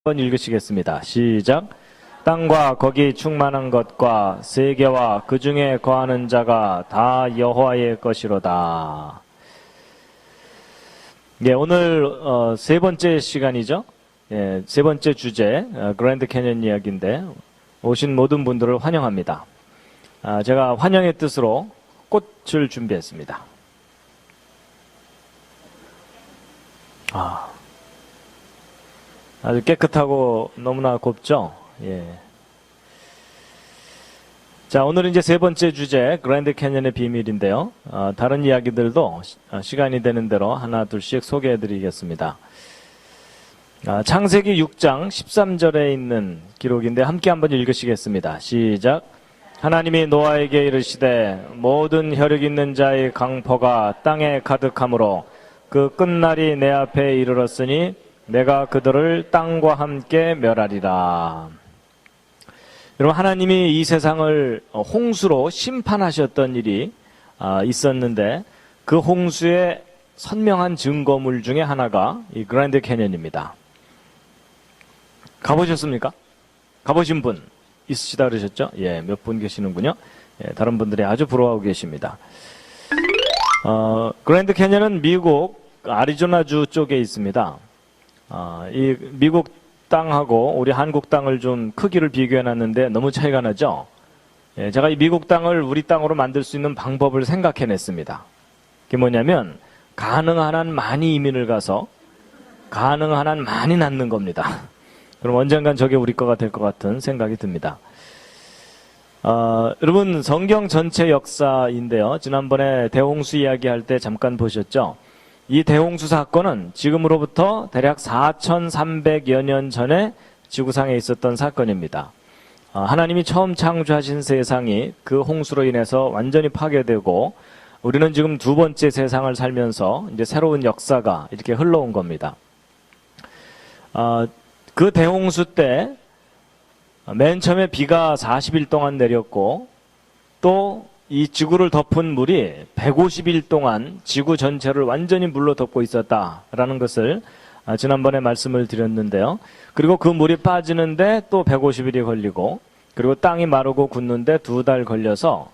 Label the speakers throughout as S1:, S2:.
S1: 한번 읽으시겠습니다. 시작. 땅과 거기 충만한 것과 세계와 그 중에 거하는 자가 다 여호와의 것이로다. 예, 오늘 세 번째 시간이죠. 예, 세 번째 주제 그랜드 캐년 이야기인데 오신 모든 분들을 환영합니다. 제가 환영의 뜻으로 꽃을 준비했습니다. 아주 깨끗하고 너무나 곱죠? 예. 자, 오늘은 이제 세 번째 주제, 그랜드 캐년의 비밀인데요. 다른 이야기들도 시간이 되는 대로 하나, 둘씩 소개해 드리겠습니다. 창세기 6장 13절에 있는 기록인데 함께 한번 읽으시겠습니다. 시작. 하나님이 노아에게 이르시되 모든 혈육 있는 자의 강포가 땅에 가득하므로 그 끝날이 내 앞에 이르렀으니 내가 그들을 땅과 함께 멸하리라. 여러분, 하나님이 이 세상을 홍수로 심판하셨던 일이 있었는데 그 홍수의 선명한 증거물 중에 하나가 이 그랜드 캐년입니다. 가보셨습니까? 가보신 분 있으시다 그러셨죠? 예, 몇 분 계시는군요. 예, 다른 분들이 아주 부러워하고 계십니다. 그랜드 캐년은 미국 아리조나주 쪽에 있습니다. 이 미국 땅하고 우리 한국 땅을 좀 크기를 비교해 놨는데 너무 차이가 나죠? 예, 제가 이 미국 땅을 우리 땅으로 만들 수 있는 방법을 생각해 냈습니다. 그게 뭐냐면 가능한 한 많이 이민을 가서 가능한 한 많이 낳는 겁니다. 그럼 언젠간 저게 우리 거가 될 것 같은 생각이 듭니다. 여러분, 성경 전체 역사인데요. 지난번에 대홍수 이야기할 때 잠깐 보셨죠? 이 대홍수 사건은 지금으로부터 대략 4300여 년 전에 지구상에 있었던 사건입니다. 하나님이 처음 창조하신 세상이 그 홍수로 인해서 완전히 파괴되고 우리는 지금 두 번째 세상을 살면서 이제 새로운 역사가 이렇게 흘러온 겁니다. 그 대홍수 때 맨 처음에 비가 40일 동안 내렸고 또 이 지구를 덮은 물이 150일 동안 지구 전체를 완전히 물로 덮고 있었다라는 것을 지난번에 말씀을 드렸는데요. 그리고 그 물이 빠지는데 또 150일이 걸리고 그리고 땅이 마르고 굳는데 2달 걸려서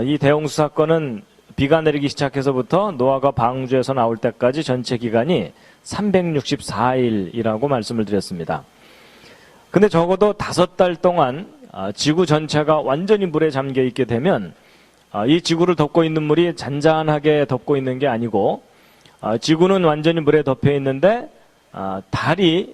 S1: 이 대홍수 사건은 비가 내리기 시작해서부터 노아가 방주에서 나올 때까지 전체 기간이 364일이라고 말씀을 드렸습니다. 근데 적어도 5달 동안 지구 전체가 완전히 물에 잠겨 있게 되면 이 지구를 덮고 있는 물이 잔잔하게 덮고 있는 게 아니고 지구는 완전히 물에 덮여 있는데 달이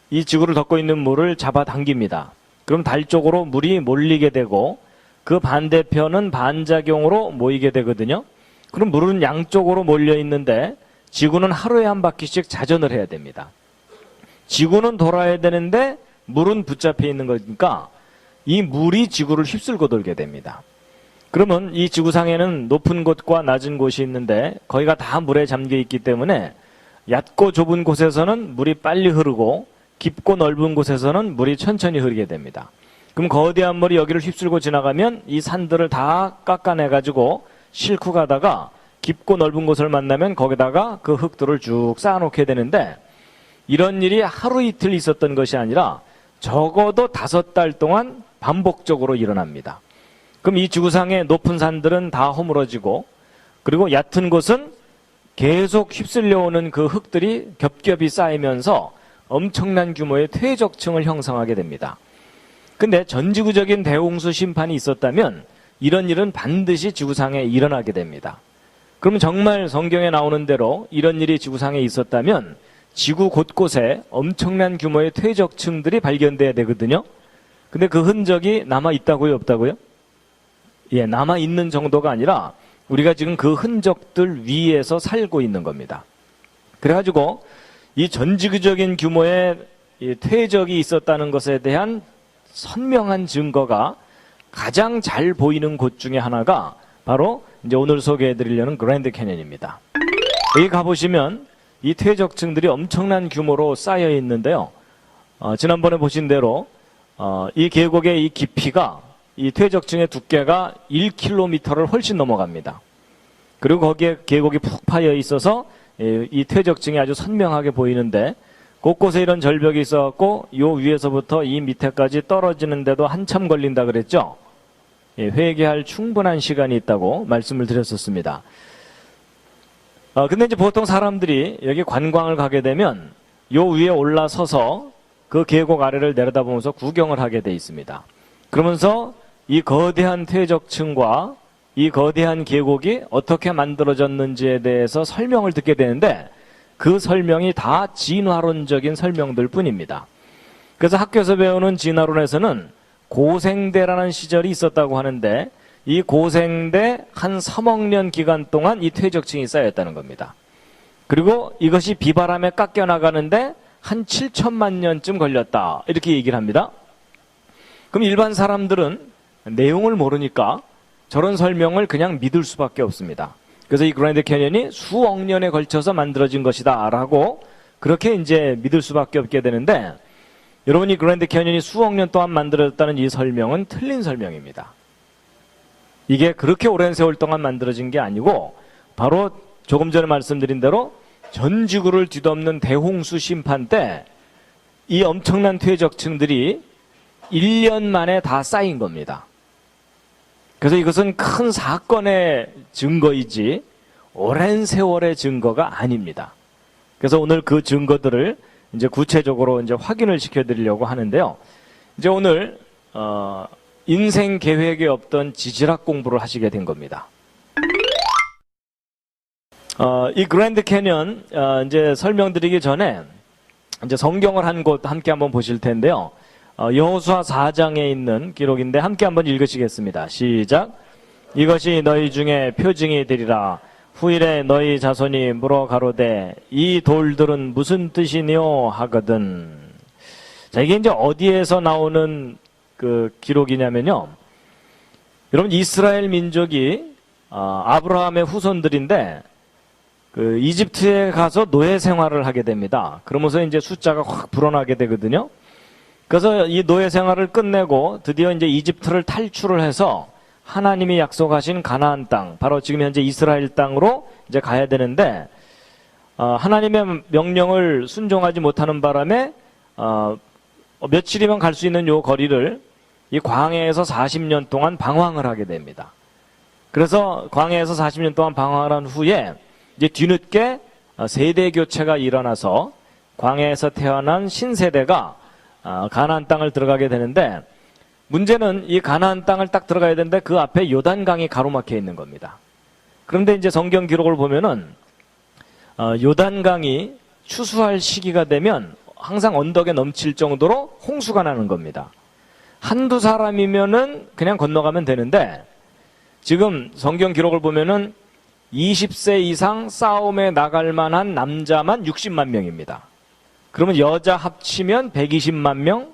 S1: 이 지구를 덮고 있는 물을 잡아당깁니다. 그럼 달 쪽으로 물이 몰리게 되고 그 반대편은 반작용으로 모이게 되거든요. 그럼 물은 양쪽으로 몰려 있는데 지구는 하루에 한 바퀴씩 자전을 해야 됩니다. 지구는 돌아야 되는데 물은 붙잡혀 있는 거니까 이 물이 지구를 휩쓸고 돌게 됩니다. 그러면 이 지구상에는 높은 곳과 낮은 곳이 있는데 거기가 다 물에 잠겨 있기 때문에 얕고 좁은 곳에서는 물이 빨리 흐르고 깊고 넓은 곳에서는 물이 천천히 흐르게 됩니다. 그럼 거대한 물이 여기를 휩쓸고 지나가면 이 산들을 다 깎아내가지고 싣고 가다가 깊고 넓은 곳을 만나면 거기다가 그 흙들을 쭉 쌓아놓게 되는데 이런 일이 하루 이틀 있었던 것이 아니라 적어도 5달 동안 반복적으로 일어납니다. 그럼 이 지구상의 높은 산들은 다 허물어지고 그리고 얕은 곳은 계속 휩쓸려오는 그 흙들이 겹겹이 쌓이면서 엄청난 규모의 퇴적층을 형성하게 됩니다. 근데 전지구적인 대홍수 심판이 있었다면 이런 일은 반드시 지구상에 일어나게 됩니다. 그럼 정말 성경에 나오는 대로 이런 일이 지구상에 있었다면 지구 곳곳에 엄청난 규모의 퇴적층들이 발견돼야 되거든요. 근데 그 흔적이 남아 있다고요, 없다고요? 예, 남아 있는 정도가 아니라 우리가 지금 그 흔적들 위에서 살고 있는 겁니다. 그래가지고 이 전지구적인 규모의 이 퇴적이 있었다는 것에 대한 선명한 증거가 가장 잘 보이는 곳 중에 하나가 바로 이제 오늘 소개해드리려는 그랜드 캐년입니다. 여기 가보시면 이 퇴적층들이 엄청난 규모로 쌓여 있는데요. 지난번에 보신 대로 이 계곡의 이 깊이가 이 퇴적층의 두께가 1km를 훨씬 넘어갑니다. 그리고 거기에 계곡이 푹 파여 있어서 이 퇴적층이 아주 선명하게 보이는데 곳곳에 이런 절벽이 있어갖고 요 위에서부터 이 밑에까지 떨어지는데도 한참 걸린다 그랬죠. 예, 회개할 충분한 시간이 있다고 말씀을 드렸었습니다. 근데 이제 보통 사람들이 여기 관광을 가게 되면 요 위에 올라서서 그 계곡 아래를 내려다보면서 구경을 하게 돼 있습니다. 그러면서 이 거대한 퇴적층과 이 거대한 계곡이 어떻게 만들어졌는지에 대해서 설명을 듣게 되는데 그 설명이 다 진화론적인 설명들 뿐입니다. 그래서 학교에서 배우는 진화론에서는 고생대라는 시절이 있었다고 하는데 이 고생대 한 3억 년 기간 동안 이 퇴적층이 쌓였다는 겁니다. 그리고 이것이 비바람에 깎여나가는데 한 7천만 년쯤 걸렸다 이렇게 얘기를 합니다. 그럼 일반 사람들은 내용을 모르니까 저런 설명을 그냥 믿을 수밖에 없습니다. 그래서 이 그랜드 캐년이 수억 년에 걸쳐서 만들어진 것이다 라고 그렇게 이제 믿을 수밖에 없게 되는데, 여러분이 그랜드 캐년이 수억 년 동안 만들어졌다는 이 설명은 틀린 설명입니다. 이게 그렇게 오랜 세월 동안 만들어진 게 아니고 바로 조금 전에 말씀드린 대로 전 지구를 뒤덮는 대홍수 심판 때 이 엄청난 퇴적층들이 1년 만에 다 쌓인 겁니다. 그래서 이것은 큰 사건의 증거이지 오랜 세월의 증거가 아닙니다. 그래서 오늘 그 증거들을 이제 구체적으로 이제 확인을 시켜드리려고 하는데요. 이제 오늘 인생 계획에 없던 지질학 공부를 하시게 된 겁니다. 이 그랜드 캐년 이제 설명드리기 전에 이제 성경을 한 곳 함께 한번 보실 텐데요. 여호수아 4장에 있는 기록인데 함께 한번 읽으시겠습니다. 시작. 이것이 너희 중에 표징이 되리라. 후일에 너희 자손이 물어 가로되 이 돌들은 무슨 뜻이뇨 하거든. 자, 이게 이제 어디에서 나오는 그 기록이냐면요. 여러분 이스라엘 민족이 아브라함의 후손들인데 그 이집트에 가서 노예 생활을 하게 됩니다. 그러면서 이제 숫자가 확 불어나게 되거든요. 그래서 이 노예 생활을 끝내고 드디어 이제 이집트를 탈출을 해서 하나님이 약속하신 가나안 땅, 바로 지금 현재 이스라엘 땅으로 이제 가야 되는데 하나님의 명령을 순종하지 못하는 바람에 며칠이면 갈 수 있는 요 거리를 이 광야에서 40년 동안 방황을 하게 됩니다. 그래서 광야에서 40년 동안 방황을 한 후에 이제 뒤늦게 세대 교체가 일어나서 광야에서 태어난 신세대가 가나안 땅을 들어가게 되는데, 문제는 이 가나안 땅을 딱 들어가야 되는데 그 앞에 요단강이 가로막혀 있는 겁니다. 그런데 이제 성경 기록을 보면은 요단강이 추수할 시기가 되면 항상 언덕에 넘칠 정도로 홍수가 나는 겁니다. 한두 사람이면은 그냥 건너가면 되는데 지금 성경 기록을 보면은 20세 이상 싸움에 나갈 만한 남자만 60만 명입니다. 그러면 여자 합치면 120만 명,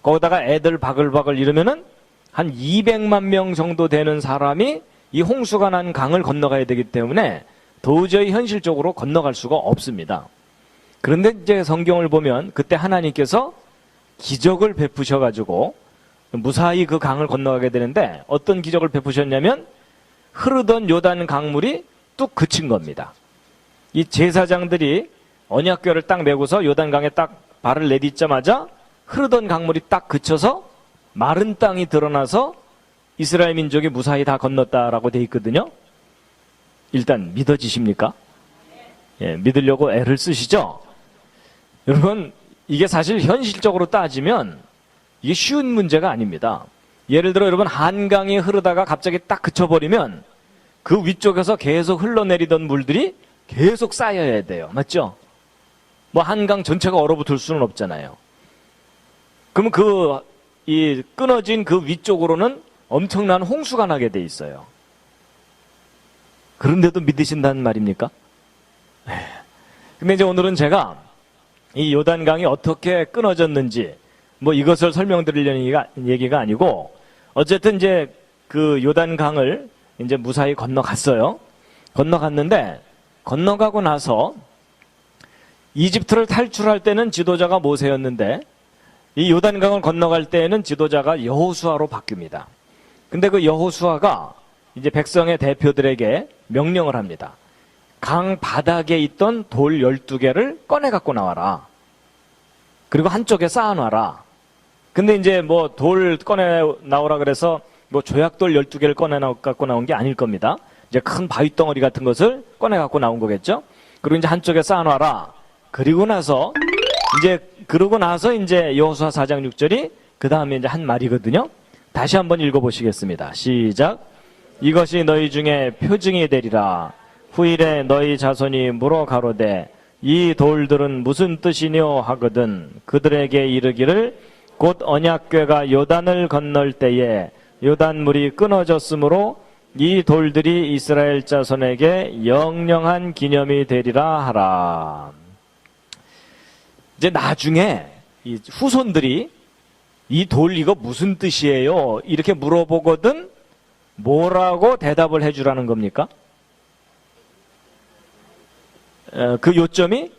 S1: 거기다가 애들 바글바글 이러면은 한 200만 명 정도 되는 사람이 이 홍수가 난 강을 건너가야 되기 때문에 도저히 현실적으로 건너갈 수가 없습니다. 그런데 이제 성경을 보면 그때 하나님께서 기적을 베푸셔가지고 무사히 그 강을 건너가게 되는데, 어떤 기적을 베푸셨냐면 흐르던 요단 강물이 뚝 그친 겁니다. 이 제사장들이 언약궤를 딱 메고서 요단강에 딱 발을 내딛자마자 흐르던 강물이 딱 그쳐서 마른 땅이 드러나서 이스라엘 민족이 무사히 다 건넜다라고 돼 있거든요. 일단 믿어지십니까? 예, 믿으려고 애를 쓰시죠? 여러분, 이게 사실 현실적으로 따지면 이게 쉬운 문제가 아닙니다. 예를 들어 여러분, 한강이 흐르다가 갑자기 딱 그쳐버리면 그 위쪽에서 계속 흘러내리던 물들이 계속 쌓여야 돼요. 맞죠? 뭐 한강 전체가 얼어붙을 수는 없잖아요. 그러면 이 끊어진 그 위쪽으로는 엄청난 홍수가 나게 돼 있어요. 그런데도 믿으신다는 말입니까? 근데 이제 오늘은 제가 이 요단강이 어떻게 끊어졌는지 뭐 이것을 설명드리려는 얘기가 아니고, 어쨌든 이제 그 요단강을 이제 무사히 건너갔어요. 건너갔는데 건너가고 나서 이집트를 탈출할 때는 지도자가 모세였는데 이 요단강을 건너갈 때에는 지도자가 여호수아로 바뀝니다. 근데 그 여호수아가 이제 백성의 대표들에게 명령을 합니다. 강 바닥에 있던 돌 12개를 꺼내 갖고 나와라. 그리고 한쪽에 쌓아놔라. 근데 이제 뭐 돌 꺼내 나오라 그래서 뭐 조약돌 12개를 꺼내 갖고 나온 게 아닐 겁니다. 이제 큰 바위 덩어리 같은 것을 꺼내 갖고 나온 거겠죠. 그리고 이제 한쪽에 쌓아놔라. 그러고 나서 이제 여호수아 4장 6절이 그 다음에 이제 한 말이거든요. 다시 한번 읽어보시겠습니다. 시작. 이것이 너희 중에 표징이 되리라. 후일에 너희 자손이 물어 가로되 이 돌들은 무슨 뜻이뇨 하거든 그들에게 이르기를 곧 언약궤가 요단을 건널 때에 요단물이 끊어졌으므로 이 돌들이 이스라엘 자손에게 영영한 기념이 되리라 하라. 이제 나중에 이 후손들이 이 돌 이거 무슨 뜻이에요? 이렇게 물어보거든 뭐라고 대답을 해주라는 겁니까? 그 요점이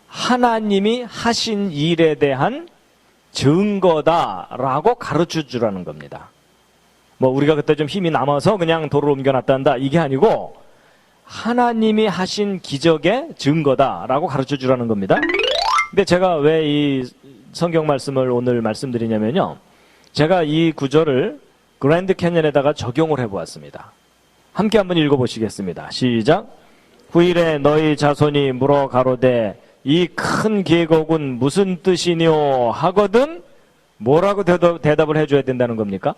S1: 하나님이 하신 일에 대한 증거다라고 가르쳐 주라는 겁니다. 뭐 우리가 그때 좀 힘이 남아서 그냥 돌을 옮겨놨단다 이게 아니고 하나님이 하신 기적의 증거다라고 가르쳐 주라는 겁니다. 근데 제가 왜 이 성경 말씀을 오늘 말씀드리냐면요. 제가 이 구절을 그랜드 캐년에다가 적용을 해보았습니다. 함께 한번 읽어보시겠습니다. 시작. 후일에 너희 자손이 물어 가로되 이 큰 계곡은 무슨 뜻이뇨 하거든 뭐라고 대답을 해줘야 된다는 겁니까?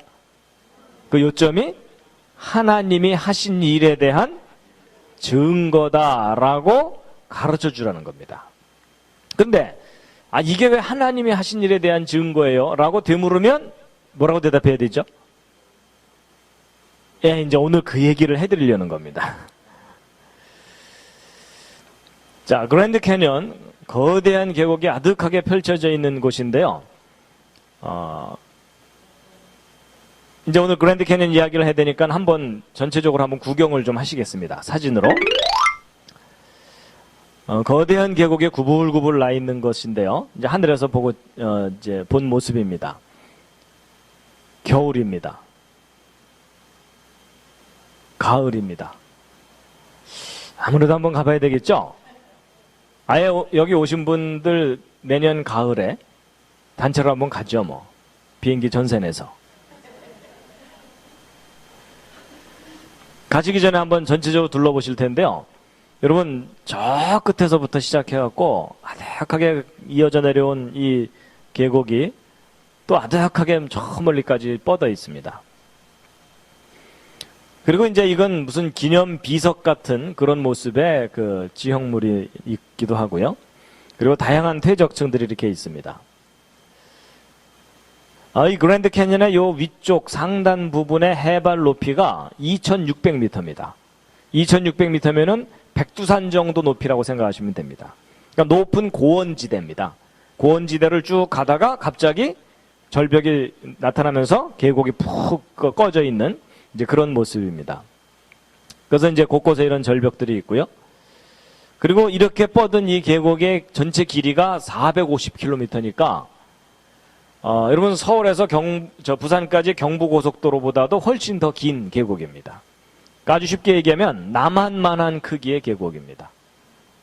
S1: 그 요점이 하나님이 하신 일에 대한 증거다라고 가르쳐 주라는 겁니다. 근데 이게 왜 하나님이 하신 일에 대한 증거예요? 라고 되물으면 뭐라고 대답해야 되죠? 예, 이제 오늘 그 얘기를 해드리려는 겁니다. 자, 그랜드 캐년, 거대한 계곡이 아득하게 펼쳐져 있는 곳인데요. 이제 오늘 그랜드 캐년 이야기를 해야 되니까 전체적으로 한번 구경을 좀 하시겠습니다. 사진으로. 거대한 계곡에 구불구불 나 있는 것인데요. 이제 하늘에서 보고, 이제 본 모습입니다. 겨울입니다. 가을입니다. 아무래도 한번 가봐야 되겠죠? 아예 여기 오신 분들 내년 가을에 단체로 한번 가죠, 뭐. 비행기 전세 내서. 가시기 전에 한번 전체적으로 둘러보실 텐데요. 여러분, 저 끝에서부터 시작해갖고 아득하게 이어져 내려온 이 계곡이 또 아득하게 저 멀리까지 뻗어 있습니다. 그리고 이제 이건 무슨 기념 비석 같은 그런 모습의 그 지형물이 있기도 하고요. 그리고 다양한 퇴적층들이 이렇게 있습니다. 이 그랜드 캐년의 요 위쪽 상단 부분의 해발 높이가 2600m입니다. 2600m면은 백두산 정도 높이라고 생각하시면 됩니다. 그러니까 높은 고원지대입니다. 고원지대를 쭉 가다가 갑자기 절벽이 나타나면서 계곡이 푹 꺼져 있는 이제 그런 모습입니다. 그래서 이제 곳곳에 이런 절벽들이 있고요. 그리고 이렇게 뻗은 이 계곡의 전체 길이가 450km니까 여러분 서울에서 부산까지 경부고속도로보다도 훨씬 더 긴 계곡입니다. 그러니까 아주 쉽게 얘기하면 남한만한 크기의 계곡입니다.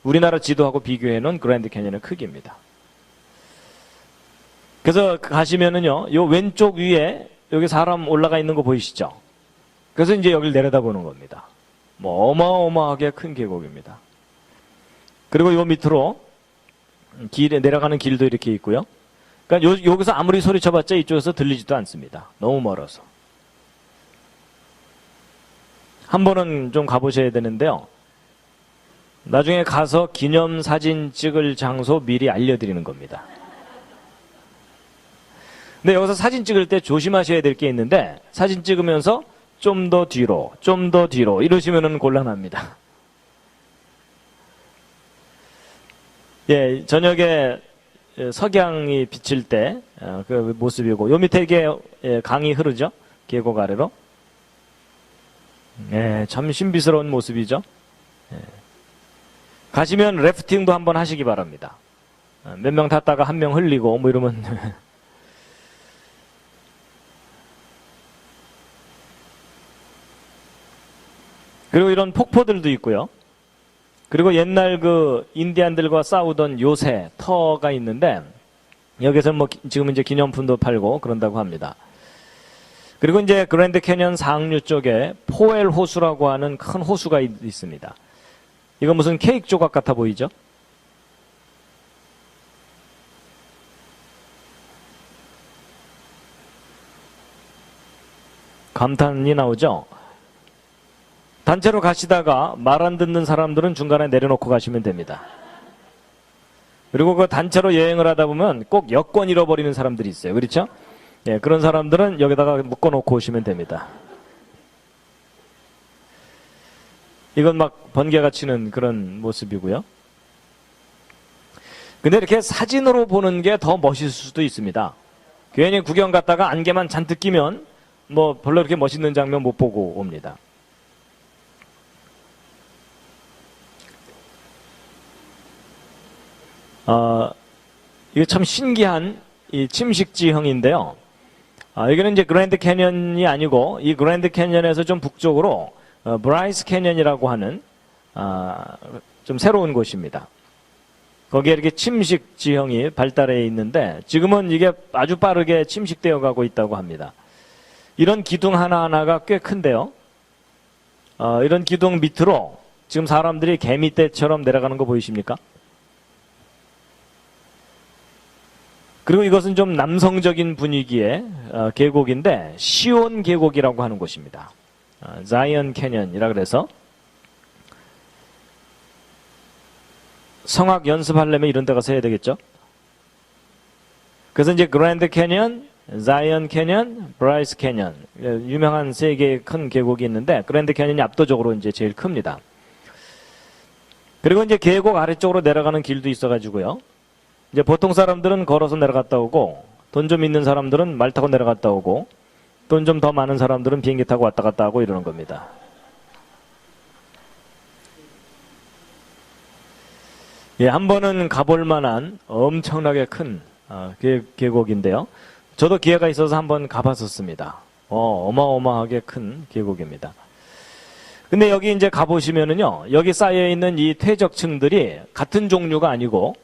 S1: 우리나라 지도하고 비교해놓은 그랜드 캐년의 크기입니다. 그래서 가시면은요, 요 왼쪽 위에 여기 사람 올라가 있는 거 보이시죠? 그래서 이제 여기를 내려다보는 겁니다. 뭐 어마어마하게 큰 계곡입니다. 그리고 요 밑으로 내려가는 길도 이렇게 있고요. 그러니까 여기서 아무리 소리쳐봤자 이쪽에서 들리지도 않습니다. 너무 멀어서. 한 번은 좀 가보셔야 되는데요. 나중에 가서 기념사진 찍을 장소 미리 알려드리는 겁니다. 근데 여기서 사진 찍을 때 조심하셔야 될 게 있는데 사진 찍으면서 좀 더 뒤로 이러시면은 곤란합니다. 예, 저녁에 석양이 비칠 때 그 모습이고 요 밑에 이게 강이 흐르죠? 계곡 아래로. 예, 참 신비스러운 모습이죠. 예. 가시면 래프팅도 한번 하시기 바랍니다. 몇 명 탔다가 한 명 흘리고 뭐 이러면 그리고 이런 폭포들도 있고요. 그리고 옛날 그 인디안들과 싸우던 요새 터가 있는데 여기서 뭐 지금 이제 기념품도 팔고 그런다고 합니다. 그리고 이제 그랜드 캐년 상류 쪽에 포엘 호수라고 하는 큰 호수가 있습니다. 이거 무슨 케이크 조각 같아 보이죠? 감탄이 나오죠? 단체로 가시다가 말 안 듣는 사람들은 중간에 내려놓고 가시면 됩니다. 그리고 그 단체로 여행을 하다 보면 꼭 여권 잃어버리는 사람들이 있어요. 그렇죠? 예, 그런 사람들은 여기다가 묶어놓고 오시면 됩니다. 이건 막 번개가 치는 그런 모습이고요. 근데 이렇게 사진으로 보는 게 더 멋있을 수도 있습니다. 괜히 구경 갔다가 안개만 잔뜩 끼면 뭐 별로 그렇게 멋있는 장면 못 보고 옵니다. 이게 참 신기한 이 침식지형인데요. 여기는 이제 그랜드 캐년이 아니고 이 그랜드 캐년에서 좀 북쪽으로 브라이스 캐년이라고 하는 좀 새로운 곳입니다. 거기에 이렇게 침식 지형이 발달해 있는데 지금은 이게 아주 빠르게 침식되어 가고 있다고 합니다. 이런 기둥 하나하나가 꽤 큰데요. 이런 기둥 밑으로 지금 사람들이 개미떼처럼 내려가는 거 보이십니까? 그리고 이것은 좀 남성적인 분위기의 계곡인데 시온 계곡이라고 하는 곳입니다. 자이언 캐년이라 그래서 성악 연습하려면 이런 데 가서 해야 되겠죠. 그래서 이제 그랜드 캐년, 자이언 캐년, 브라이스 캐년 유명한 세 개의 큰 계곡이 있는데 그랜드 캐년이 압도적으로 이제 제일 큽니다. 그리고 이제 계곡 아래쪽으로 내려가는 길도 있어가지고요. 이제 보통 사람들은 걸어서 내려갔다 오고 돈 좀 있는 사람들은 말 타고 내려갔다 오고 돈 좀 더 많은 사람들은 비행기 타고 왔다 갔다 하고 이러는 겁니다. 예, 한 번은 가볼 만한 엄청나게 큰 계곡인데요. 저도 기회가 있어서 한번 가봤었습니다. 어마어마하게 큰 계곡입니다. 근데 여기 이제 가보시면은요, 여기 쌓여있는 이 퇴적층들이 같은 종류가 아니고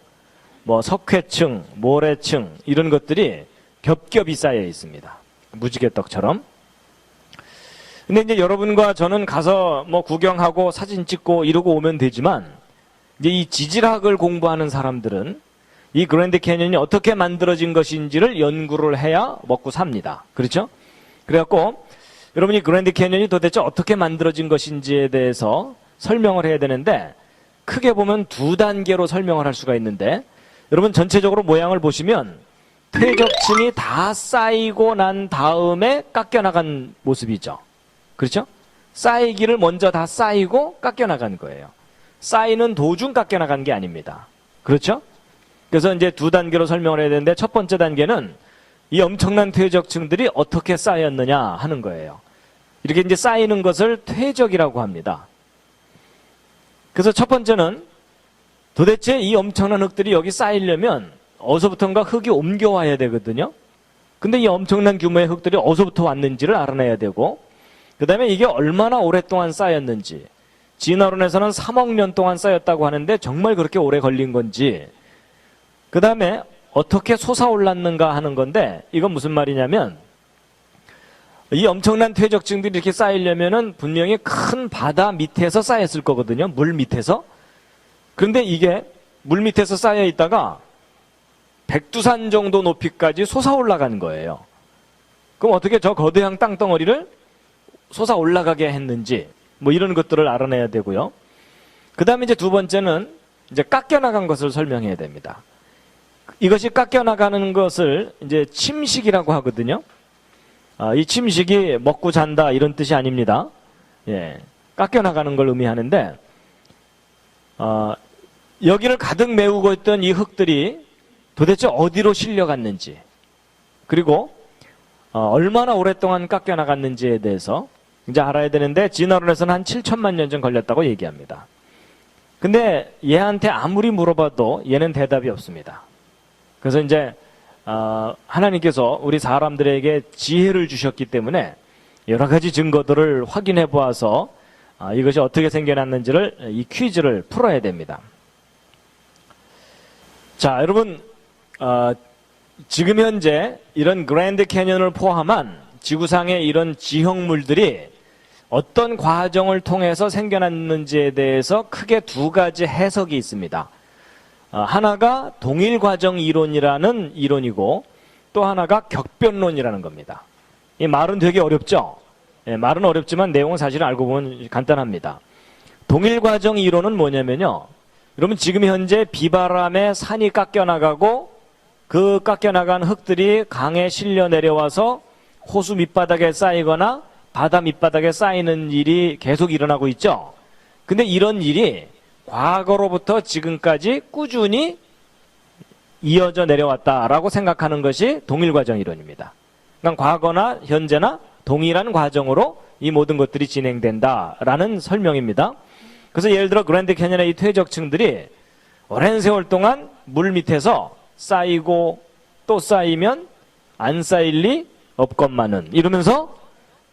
S1: 뭐 석회층, 모래층 이런 것들이 겹겹이 쌓여 있습니다. 무지개떡처럼. 근데 이제 여러분과 저는 가서 뭐 구경하고 사진 찍고 이러고 오면 되지만 이제 이 지질학을 공부하는 사람들은 이 그랜드 캐년이 어떻게 만들어진 것인지를 연구를 해야 먹고 삽니다. 그렇죠? 그래갖고 여러분이 그랜드 캐년이 도대체 어떻게 만들어진 것인지에 대해서 설명을 해야 되는데 크게 보면 두 단계로 설명을 할 수가 있는데 여러분 전체적으로 모양을 보시면 퇴적층이 다 쌓이고 난 다음에 깎여나간 모습이죠. 그렇죠? 쌓이기를 먼저 다 쌓이고 깎여나간 거예요. 쌓이는 도중 깎여나간 게 아닙니다. 그렇죠? 그래서 이제 두 단계로 설명을 해야 되는데 첫 번째 단계는 이 엄청난 퇴적층들이 어떻게 쌓였느냐 하는 거예요. 이렇게 이제 쌓이는 것을 퇴적이라고 합니다. 그래서 첫 번째는 도대체 이 엄청난 흙들이 여기 쌓이려면 어디서부턴가 흙이 옮겨와야 되거든요. 근데 이 엄청난 규모의 흙들이 어디서부터 왔는지를 알아내야 되고 그 다음에 이게 얼마나 오랫동안 쌓였는지 진화론에서는 3억 년 동안 쌓였다고 하는데 정말 그렇게 오래 걸린 건지 그 다음에 어떻게 솟아올랐는가 하는 건데 이건 무슨 말이냐면 이 엄청난 퇴적층들이 이렇게 쌓이려면은 분명히 큰 바다 밑에서 쌓였을 거거든요. 물 밑에서. 그런데 이게 물 밑에서 쌓여 있다가 백두산 정도 높이까지 솟아올라간 거예요. 그럼 어떻게 저 거대한 땅덩어리를 솟아올라가게 했는지 뭐 이런 것들을 알아내야 되고요. 그 다음에 이제 두 번째는 이제 깎여나간 것을 설명해야 됩니다. 이것이 깎여나가는 것을 이제 침식이라고 하거든요. 이 침식이 먹고 잔다 이런 뜻이 아닙니다. 예, 깎여나가는 걸 의미하는데 여기를 가득 메우고 있던 이 흙들이 도대체 어디로 실려갔는지 그리고 얼마나 오랫동안 깎여나갔는지에 대해서 이제 알아야 되는데 진화론에서는 한 7천만 년 전 걸렸다고 얘기합니다. 근데 얘한테 아무리 물어봐도 얘는 대답이 없습니다. 그래서 이제 하나님께서 우리 사람들에게 지혜를 주셨기 때문에 여러 가지 증거들을 확인해 보아서 이것이 어떻게 생겨났는지를 이 퀴즈를 풀어야 됩니다. 자, 여러분 지금 현재 이런 그랜드 캐년을 포함한 지구상의 이런 지형물들이 어떤 과정을 통해서 생겨났는지에 대해서 크게 두 가지 해석이 있습니다. 하나가 동일과정 이론이라는 이론이고 또 하나가 격변론이라는 겁니다. 이 말은 되게 어렵죠? 말은 어렵지만 내용은 사실 알고 보면 간단합니다. 동일과정 이론은 뭐냐면요. 여러분 지금 현재 비바람에 산이 깎여나가고 그 깎여나간 흙들이 강에 실려 내려와서 호수 밑바닥에 쌓이거나 바다 밑바닥에 쌓이는 일이 계속 일어나고 있죠. 근데 이런 일이 과거로부터 지금까지 꾸준히 이어져 내려왔다라고 생각하는 것이 동일과정 이론입니다. 그러니까 과거나 현재나 동일한 과정으로 이 모든 것들이 진행된다라는 설명입니다. 그래서 예를 들어 그랜드 캐년의 이 퇴적층들이 오랜 세월 동안 물 밑에서 쌓이고 또 쌓이면 안 쌓일 리 없건만은 이러면서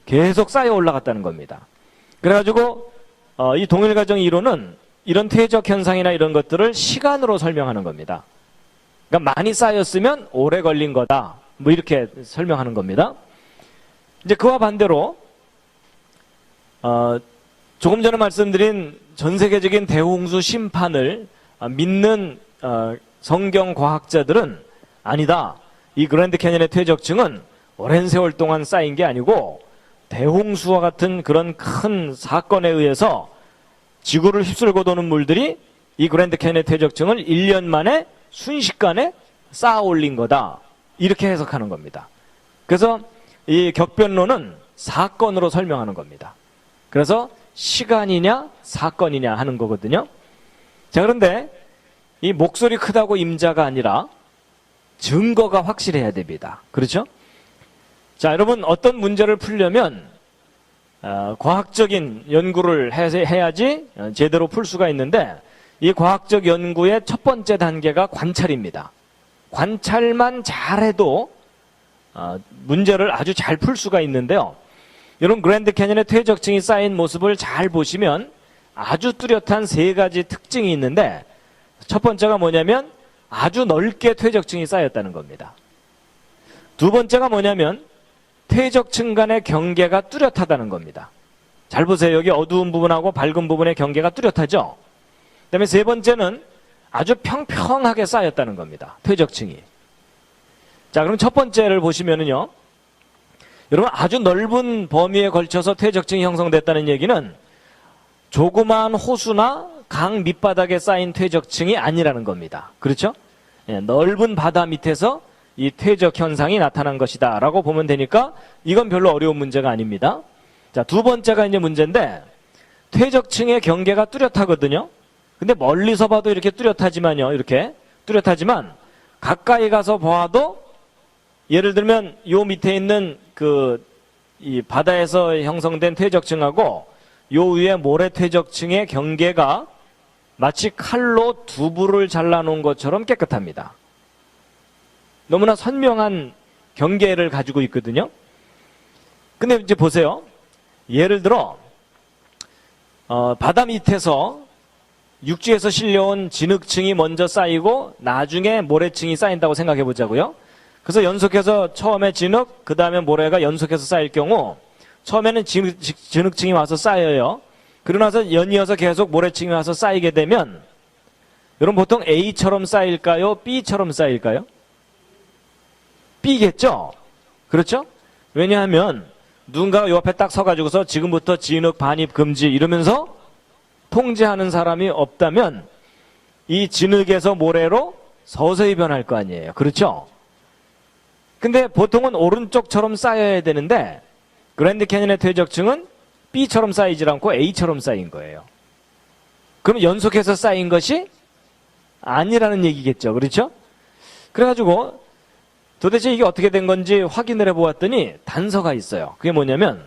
S1: 계속 쌓여 올라갔다는 겁니다. 그래가지고 이 동일과정 이론은 이런 퇴적 현상이나 이런 것들을 시간으로 설명하는 겁니다. 그러니까 많이 쌓였으면 오래 걸린 거다. 뭐 이렇게 설명하는 겁니다. 이제 그와 반대로 조금 전에 말씀드린 전 세계적인 대홍수 심판을 믿는 성경 과학자들은 아니다. 이 그랜드 캐년의 퇴적층은 오랜 세월 동안 쌓인 게 아니고 대홍수와 같은 그런 큰 사건에 의해서 지구를 휩쓸고 도는 물들이 이 그랜드 캐년의 퇴적층을 1년 만에 순식간에 쌓아 올린 거다. 이렇게 해석하는 겁니다. 그래서 이 격변론은 사건으로 설명하는 겁니다. 그래서 시간이냐 사건이냐 하는 거거든요. 자, 그런데 이 목소리 크다고 임자가 아니라 증거가 확실해야 됩니다. 그렇죠? 자, 여러분 어떤 문제를 풀려면 과학적인 연구를 해야지 제대로 풀 수가 있는데 이 과학적 연구의 첫 번째 단계가 관찰입니다. 관찰만 잘해도 문제를 아주 잘 풀 수가 있는데요. 여러분 그랜드 캐년의 퇴적층이 쌓인 모습을 잘 보시면 아주 뚜렷한 세 가지 특징이 있는데 첫 번째가 뭐냐면 아주 넓게 퇴적층이 쌓였다는 겁니다. 두 번째가 뭐냐면 퇴적층 간의 경계가 뚜렷하다는 겁니다. 잘 보세요. 여기 어두운 부분하고 밝은 부분의 경계가 뚜렷하죠. 그 다음에 세 번째는 아주 평평하게 쌓였다는 겁니다. 퇴적층이. 자, 그럼 첫 번째를 보시면은요. 여러분 아주 넓은 범위에 걸쳐서 퇴적층이 형성됐다는 얘기는 조그마한 호수나 강 밑바닥에 쌓인 퇴적층이 아니라는 겁니다. 그렇죠? 예, 넓은 바다 밑에서 이 퇴적 현상이 나타난 것이다 라고 보면 되니까 이건 별로 어려운 문제가 아닙니다. 자, 두 번째가 이제 문제인데 퇴적층의 경계가 뚜렷하거든요. 근데 멀리서 봐도 이렇게 뚜렷하지만요. 이렇게 뚜렷하지만 가까이 가서 봐도 예를 들면 요 밑에 있는 이 바다에서 형성된 퇴적층하고 요 위에 모래 퇴적층의 경계가 마치 칼로 두부를 잘라놓은 것처럼 깨끗합니다. 너무나 선명한 경계를 가지고 있거든요. 근데 이제 보세요. 예를 들어 바다 밑에서 육지에서 실려온 진흙층이 먼저 쌓이고 나중에 모래층이 쌓인다고 생각해 보자고요. 그래서 연속해서 처음에 진흙, 그 다음에 모래가 연속해서 쌓일 경우 처음에는 진흙층이 와서 쌓여요. 그러고 나서 연이어서 계속 모래층이 와서 쌓이게 되면 여러분 보통 A처럼 쌓일까요? B처럼 쌓일까요? B겠죠? 그렇죠? 왜냐하면 누군가가 요 앞에 딱 서가지고서 지금부터 진흙 반입 금지 이러면서 통제하는 사람이 없다면 이 진흙에서 모래로 서서히 변할 거 아니에요. 그렇죠? 근데 보통은 오른쪽처럼 쌓여야 되는데 그랜드 캐년의 퇴적층은 B처럼 쌓이질 않고 A처럼 쌓인 거예요. 그럼 연속해서 쌓인 것이 아니라는 얘기겠죠. 그렇죠? 그래가지고 도대체 이게 어떻게 된 건지 확인을 해보았더니 단서가 있어요. 그게 뭐냐면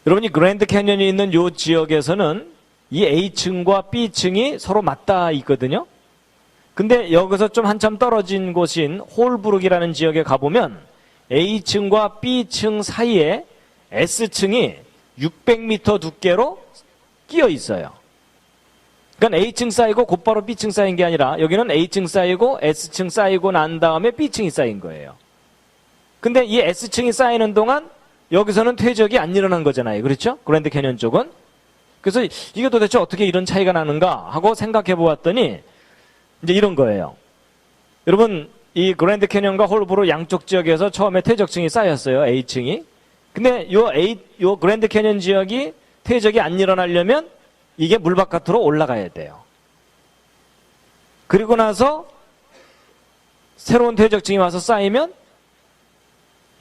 S1: 여러분이 그랜드 캐년이 있는 이 지역에서는 이 A층과 B층이 서로 맞닿아 있거든요. 근데 여기서 좀 한참 떨어진 곳인 홀브룩이라는 지역에 가보면 A층과 B층 사이에 S층이 600m 두께로 끼어 있어요. 그러니까 A층 쌓이고 곧바로 B층 쌓인 게 아니라 여기는 A층 쌓이고 S층 쌓이고 난 다음에 B층이 쌓인 거예요. 근데 이 S층이 쌓이는 동안 여기서는 퇴적이 안 일어난 거잖아요. 그렇죠? 그랜드 캐년 쪽은. 그래서 이게 도대체 어떻게 이런 차이가 나는가 하고 생각해 보았더니 이제 이런 거예요. 여러분, 이 그랜드 캐년과 홀브로 양쪽 지역에서 처음에 퇴적층이 쌓였어요. A층이. 근데 요 그랜드 캐년 지역이 퇴적이 안 일어나려면 이게 물 바깥으로 올라가야 돼요. 그리고 나서 새로운 퇴적층이 와서 쌓이면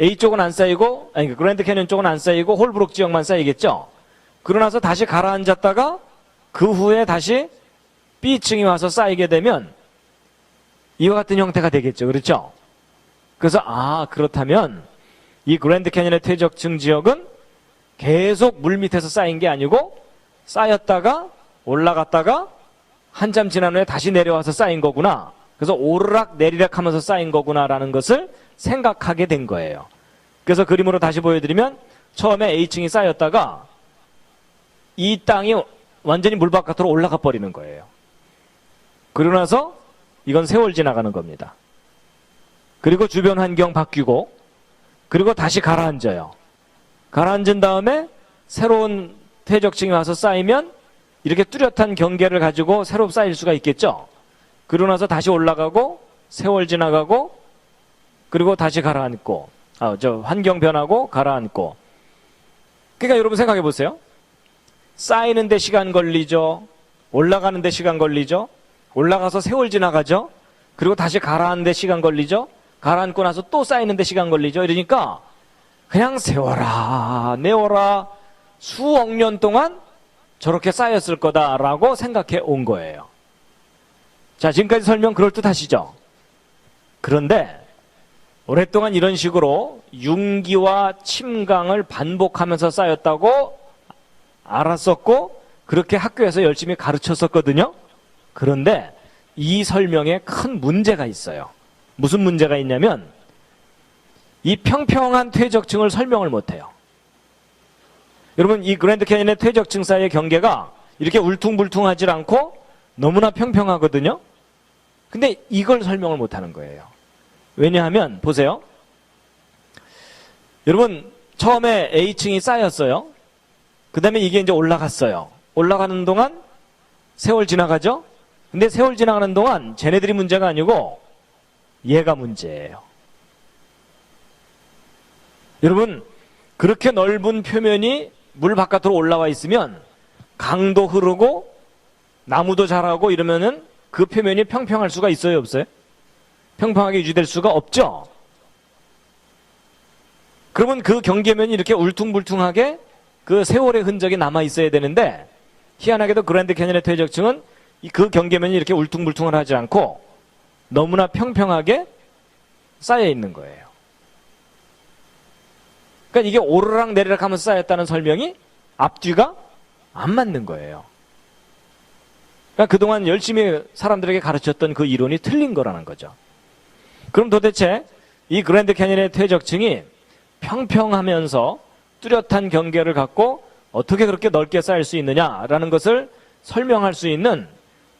S1: A 쪽은 안 쌓이고, 아니, 그랜드 캐년 쪽은 안 쌓이고 홀브룩 지역만 쌓이겠죠? 그러고 나서 다시 가라앉았다가 그 후에 다시 B층이 와서 쌓이게 되면 이와 같은 형태가 되겠죠. 그렇죠? 그래서, 그렇다면 이 그랜드 캐년의 퇴적층 지역은 계속 물 밑에서 쌓인 게 아니고 쌓였다가 올라갔다가 한참 지난 후에 다시 내려와서 쌓인 거구나. 그래서 오르락 내리락 하면서 쌓인 거구나라는 것을 생각하게 된 거예요. 그래서 그림으로 다시 보여드리면 처음에 A층이 쌓였다가 이 땅이 완전히 물 바깥으로 올라가 버리는 거예요. 그러고 나서 이건 세월 지나가는 겁니다. 그리고 주변 환경 바뀌고 그리고 다시 가라앉아요. 가라앉은 다음에 새로운 퇴적층이 와서 쌓이면 이렇게 뚜렷한 경계를 가지고 새로 쌓일 수가 있겠죠. 그러고 나서 다시 올라가고 세월 지나가고 그리고 다시 가라앉고 환경 변하고 가라앉고. 그러니까 여러분 생각해 보세요. 쌓이는 데 시간 걸리죠. 올라가는 데 시간 걸리죠. 올라가서 세월 지나가죠. 그리고 다시 가라앉는 데 시간 걸리죠. 가라앉고 나서 또 쌓이는 데 시간 걸리죠. 이러니까 그냥 세워라 내워라 수억 년 동안 저렇게 쌓였을 거다라고 생각해 온 거예요. 자, 지금까지 설명 그럴듯하시죠? 그런데 오랫동안 이런 식으로 융기와 침강을 반복하면서 쌓였다고 알았었고 그렇게 학교에서 열심히 가르쳤었거든요. 그런데 이 설명에 큰 문제가 있어요. 무슨 문제가 있냐면 이 평평한 퇴적층을 설명을 못해요. 여러분, 이 그랜드 캐년의 퇴적층 사이의 경계가 이렇게 울퉁불퉁하지 않고 너무나 평평하거든요. 근데 이걸 설명을 못하는 거예요. 왜냐하면 보세요. 여러분, 처음에 A층이 쌓였어요. 그 다음에 이게 이제 올라갔어요. 올라가는 동안 세월 지나가죠. 근데 세월 지나가는 동안 쟤네들이 문제가 아니고 얘가 문제예요. 여러분, 그렇게 넓은 표면이 물 바깥으로 올라와 있으면 강도 흐르고 나무도 자라고 이러면은 그 표면이 평평할 수가 있어요, 없어요? 평평하게 유지될 수가 없죠. 그러면 그 경계면이 이렇게 울퉁불퉁하게 그 세월의 흔적이 남아 있어야 되는데 희한하게도 그랜드 캐년의 퇴적층은 그 경계면이 이렇게 울퉁불퉁을 하지 않고 너무나 평평하게 쌓여 있는 거예요. 그러니까 이게 오르락 내리락 하면서 쌓였다는 설명이 앞뒤가 안 맞는 거예요. 그러니까 그동안 열심히 사람들에게 가르쳤던 그 이론이 틀린 거라는 거죠. 그럼 도대체 이 그랜드 캐년의 퇴적층이 평평하면서 뚜렷한 경계를 갖고 어떻게 그렇게 넓게 쌓일 수 있느냐라는 것을 설명할 수 있는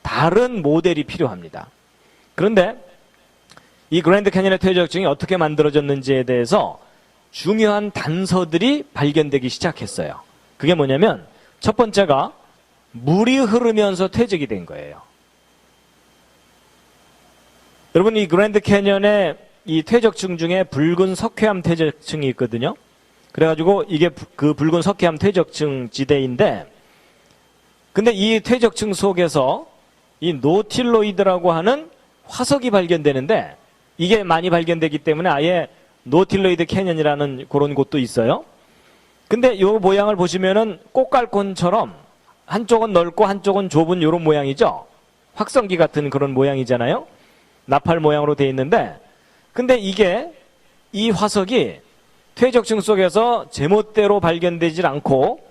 S1: 다른 모델이 필요합니다. 그런데 이 그랜드 캐년의 퇴적층이 어떻게 만들어졌는지에 대해서 중요한 단서들이 발견되기 시작했어요. 그게 뭐냐면 첫 번째가 물이 흐르면서 퇴적이 된 거예요. 여러분, 이 그랜드 캐년의 이 퇴적층 중에 붉은 석회암 퇴적층이 있거든요. 그래가지고 이게 그 붉은 석회암 퇴적층 지대인데, 근데 이 퇴적층 속에서 이 노틸로이드라고 하는 화석이 발견되는데 이게 많이 발견되기 때문에 아예 노틸로이드 캐년이라는 그런 곳도 있어요. 근데 이 모양을 보시면은 꽃갈콘처럼 한쪽은 넓고 한쪽은 좁은 이런 모양이죠. 확성기 같은 그런 모양이잖아요. 나팔 모양으로 되어 있는데, 근데 이게 이 화석이 퇴적층 속에서 제멋대로 발견되질 않고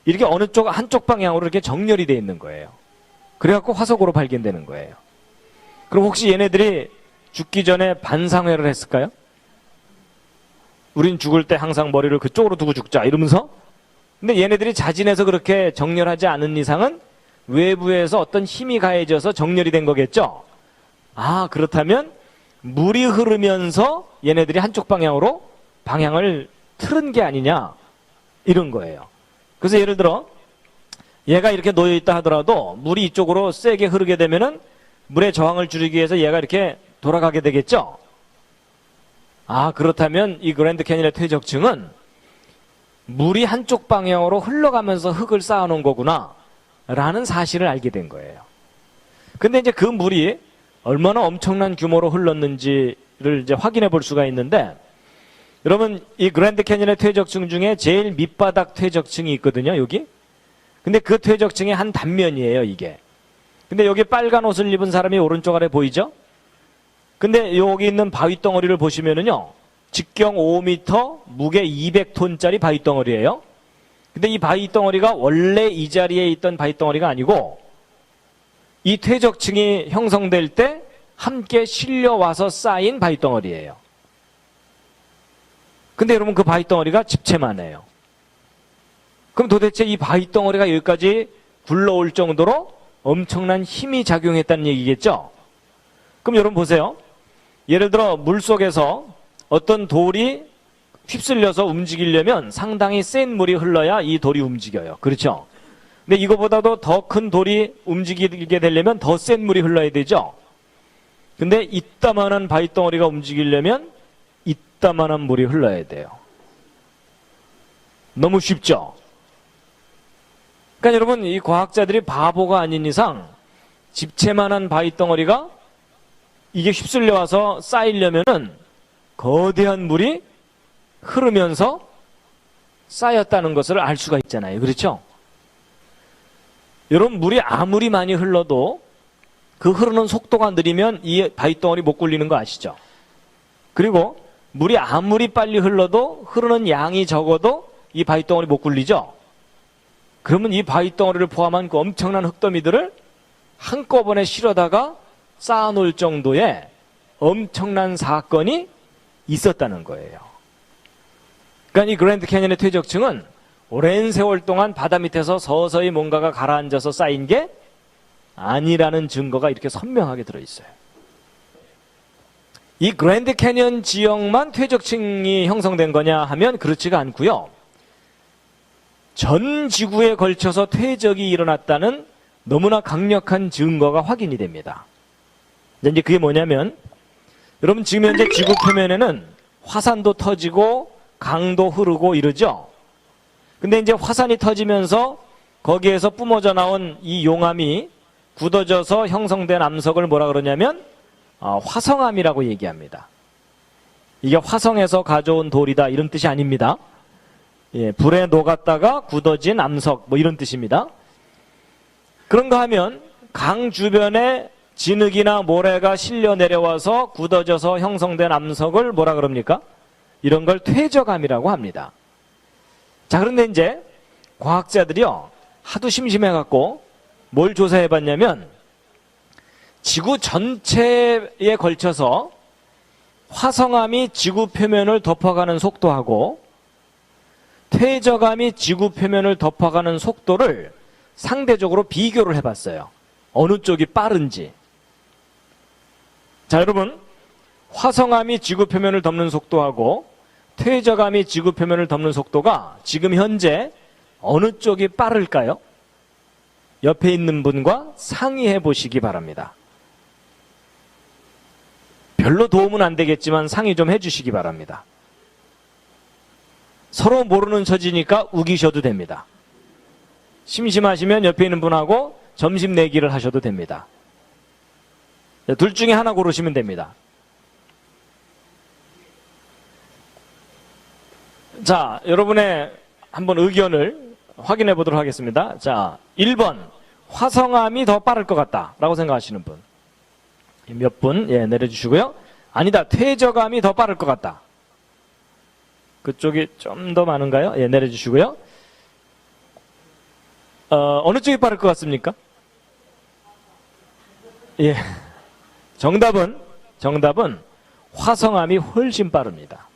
S1: 이렇게 어느 쪽 한쪽 방향으로 이렇게 정렬이 되어 있는 거예요. 그래갖고 화석으로 발견되는 거예요. 그럼 혹시 얘네들이 죽기 전에 반상회를 했을까요? 우린 죽을 때 항상 머리를 그쪽으로 두고 죽자 이러면서 근데 얘네들이 자진해서 그렇게 정렬하지 않은 이상은 외부에서 어떤 힘이 가해져서 정렬이 된 거겠죠. 아, 그렇다면 물이 흐르면서 얘네들이 한쪽 방향으로 방향을 틀은 게 아니냐, 이런 거예요. 그래서 예를 들어 얘가 이렇게 놓여 있다 하더라도 물이 이쪽으로 세게 흐르게 되면은 물의 저항을 줄이기 위해서 얘가 이렇게 돌아가게 되겠죠. 아, 그렇다면 이 그랜드 캐니언의 퇴적층은 물이 한쪽 방향으로 흘러가면서 흙을 쌓아놓은 거구나 라는 사실을 알게 된 거예요. 근데 이제 그 물이 얼마나 엄청난 규모로 흘렀는지를 이제 확인해 볼 수가 있는데, 여러분 이 그랜드 캐니언의 퇴적층 중에 제일 밑바닥 퇴적층이 있거든요, 여기. 근데 그 퇴적층의 한 단면이에요, 이게. 근데 여기 빨간 옷을 입은 사람이 오른쪽 아래 보이죠? 근데 여기 있는 바위덩어리를 보시면은요, 직경 5m, 무게 200톤짜리 바위덩어리예요. 근데 이 바위덩어리가 원래 이 자리에 있던 바위덩어리가 아니고 이 퇴적층이 형성될 때 함께 실려와서 쌓인 바위덩어리예요. 근데 여러분 그 바위덩어리가 집채만 해요. 그럼 도대체 이 바위덩어리가 여기까지 굴러올 정도로 엄청난 힘이 작용했다는 얘기겠죠? 그럼 여러분 보세요. 예를 들어 물속에서 어떤 돌이 휩쓸려서 움직이려면 상당히 센 물이 흘러야 이 돌이 움직여요. 그렇죠? 근데 이거보다도 더 큰 돌이 움직이게 되려면 더 센 물이 흘러야 되죠? 근데 이따만한 바위덩어리가 움직이려면 이따만한 물이 흘러야 돼요. 너무 쉽죠? 그러니까 여러분 이 과학자들이 바보가 아닌 이상 집채만한 바위덩어리가 이게 휩쓸려 와서 쌓이려면은 거대한 물이 흐르면서 쌓였다는 것을 알 수가 있잖아요. 그렇죠? 여러분 물이 아무리 많이 흘러도 그 흐르는 속도가 느리면 이 바위덩어리 못 굴리는 거 아시죠? 그리고 물이 아무리 빨리 흘러도 흐르는 양이 적어도 이 바위덩어리 못 굴리죠? 그러면 이 바위덩어리를 포함한 그 엄청난 흙더미들을 한꺼번에 실어다가 쌓아놓을 정도의 엄청난 사건이 있었다는 거예요. 그러니까 이 그랜드 캐니언의 퇴적층은 오랜 세월 동안 바다 밑에서 서서히 뭔가가 가라앉아서 쌓인 게 아니라는 증거가 이렇게 선명하게 들어있어요. 이 그랜드 캐니언 지역만 퇴적층이 형성된 거냐 하면 그렇지가 않고요. 전 지구에 걸쳐서 퇴적이 일어났다는 너무나 강력한 증거가 확인이 됩니다. 이제 그게 뭐냐면, 여러분 지금 현재 지구 표면에는 화산도 터지고 강도 흐르고 이러죠. 근데 이제 화산이 터지면서 거기에서 뿜어져 나온 이 용암이 굳어져서 형성된 암석을 뭐라 그러냐면 화성암이라고 얘기합니다. 이게 화성에서 가져온 돌이다 이런 뜻이 아닙니다. 예, 불에 녹았다가 굳어진 암석 뭐 이런 뜻입니다. 그런가 하면 강 주변에 진흙이나 모래가 실려 내려와서 굳어져서 형성된 암석을 뭐라 그럽니까? 이런 걸 퇴적암이라고 합니다. 자, 그런데 이제 과학자들이요 하도 심심해갖고 뭘 조사해봤냐면 지구 전체에 걸쳐서 화성암이 지구 표면을 덮어가는 속도하고 퇴적암이 지구 표면을 덮어가는 속도를 상대적으로 비교를 해봤어요. 어느 쪽이 빠른지. 자, 여러분 화성암이 지구 표면을 덮는 속도하고 퇴적암이 지구 표면을 덮는 속도가 지금 현재 어느 쪽이 빠를까요? 옆에 있는 분과 상의해 보시기 바랍니다. 별로 도움은 안 되겠지만 상의 좀 해주시기 바랍니다. 서로 모르는 처지니까 우기셔도 됩니다. 심심하시면 옆에 있는 분하고 점심 내기를 하셔도 됩니다. 둘 중에 하나 고르시면 됩니다. 자, 여러분의 한번 의견을 확인해 보도록 하겠습니다. 자, 1번 화성암이 더 빠를 것 같다 라고 생각하시는 분 몇 분 내려주시고요. 아니다, 퇴적암이 더 빠를 것 같다. 그쪽이 좀 더 많은가요? 예, 내려주시고요. 어느 쪽이 빠를 것 같습니까? 예, 정답은 화성암이 훨씬 빠릅니다.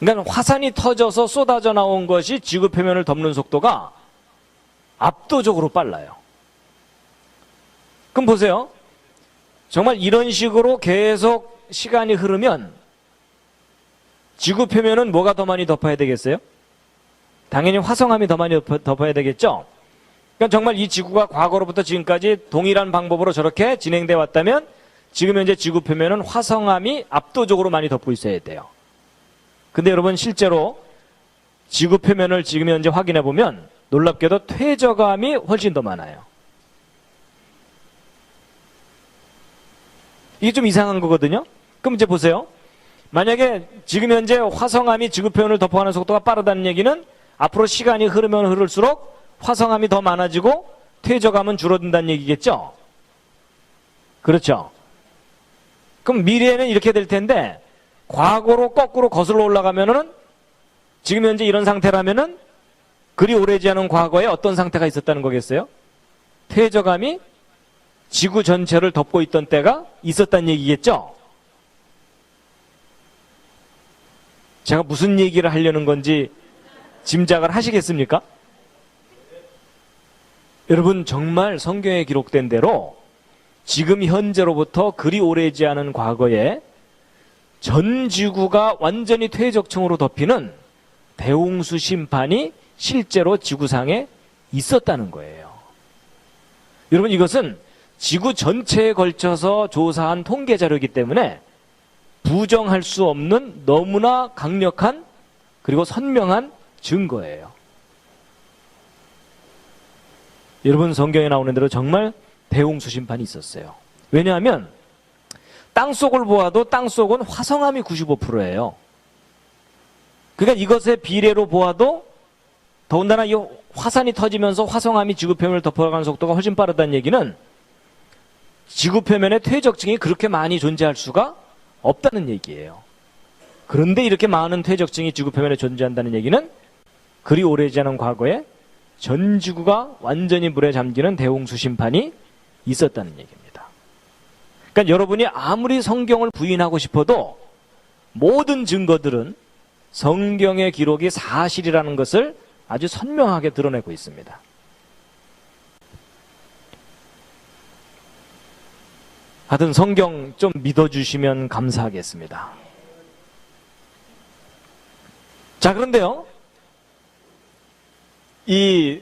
S1: 그러니까 화산이 터져서 쏟아져 나온 것이 지구 표면을 덮는 속도가 압도적으로 빨라요. 그럼 보세요. 정말 이런 식으로 계속 시간이 흐르면 지구 표면은 뭐가 더 많이 덮어야 되겠어요? 당연히 화성암이 더 많이 덮어야 되겠죠? 그러니까 정말 이 지구가 과거로부터 지금까지 동일한 방법으로 저렇게 진행돼 왔다면 지금 현재 지구 표면은 화성암이 압도적으로 많이 덮고 있어야 돼요. 근데 여러분 실제로 지구 표면을 지금 현재 확인해 보면 놀랍게도 퇴적암이 훨씬 더 많아요. 이게 좀 이상한 거거든요. 그럼 이제 보세요. 만약에 지금 현재 화성암이 지구 표면을 덮어가는 속도가 빠르다는 얘기는 앞으로 시간이 흐르면 흐를수록 화성암이 더 많아지고 퇴적암은 줄어든다는 얘기겠죠? 그렇죠? 그럼 미래에는 이렇게 될 텐데 과거로 거꾸로 거슬러 올라가면은 지금 현재 이런 상태라면은 그리 오래지 않은 과거에 어떤 상태가 있었다는 거겠어요? 퇴적암이 지구 전체를 덮고 있던 때가 있었다는 얘기겠죠? 제가 무슨 얘기를 하려는 건지 짐작을 하시겠습니까? 여러분 정말 성경에 기록된 대로 지금 현재로부터 그리 오래지 않은 과거에 전 지구가 완전히 퇴적층으로 덮이는 대홍수 심판이 실제로 지구상에 있었다는 거예요. 여러분 이것은 지구 전체에 걸쳐서 조사한 통계 자료이기 때문에 부정할 수 없는 너무나 강력한 그리고 선명한 증거예요. 여러분 성경에 나오는 대로 정말 대홍수 심판이 있었어요. 왜냐하면 땅속을 보아도 땅속은 화성암이 95%예요. 그러니까 이것의 비례로 보아도 더군다나 이 화산이 터지면서 화성암이 지구 표면을 덮어가는 속도가 훨씬 빠르다는 얘기는 지구 표면에 퇴적층이 그렇게 많이 존재할 수가 없다는 얘기예요. 그런데 이렇게 많은 퇴적층이 지구 표면에 존재한다는 얘기는 그리 오래지 않은 과거에 전 지구가 완전히 물에 잠기는 대홍수 심판이 있었다는 얘기입니다. 그러니까 여러분이 아무리 성경을 부인하고 싶어도 모든 증거들은 성경의 기록이 사실이라는 것을 아주 선명하게 드러내고 있습니다. 하여튼 성경 좀 믿어주시면 감사하겠습니다. 자, 그런데요. 이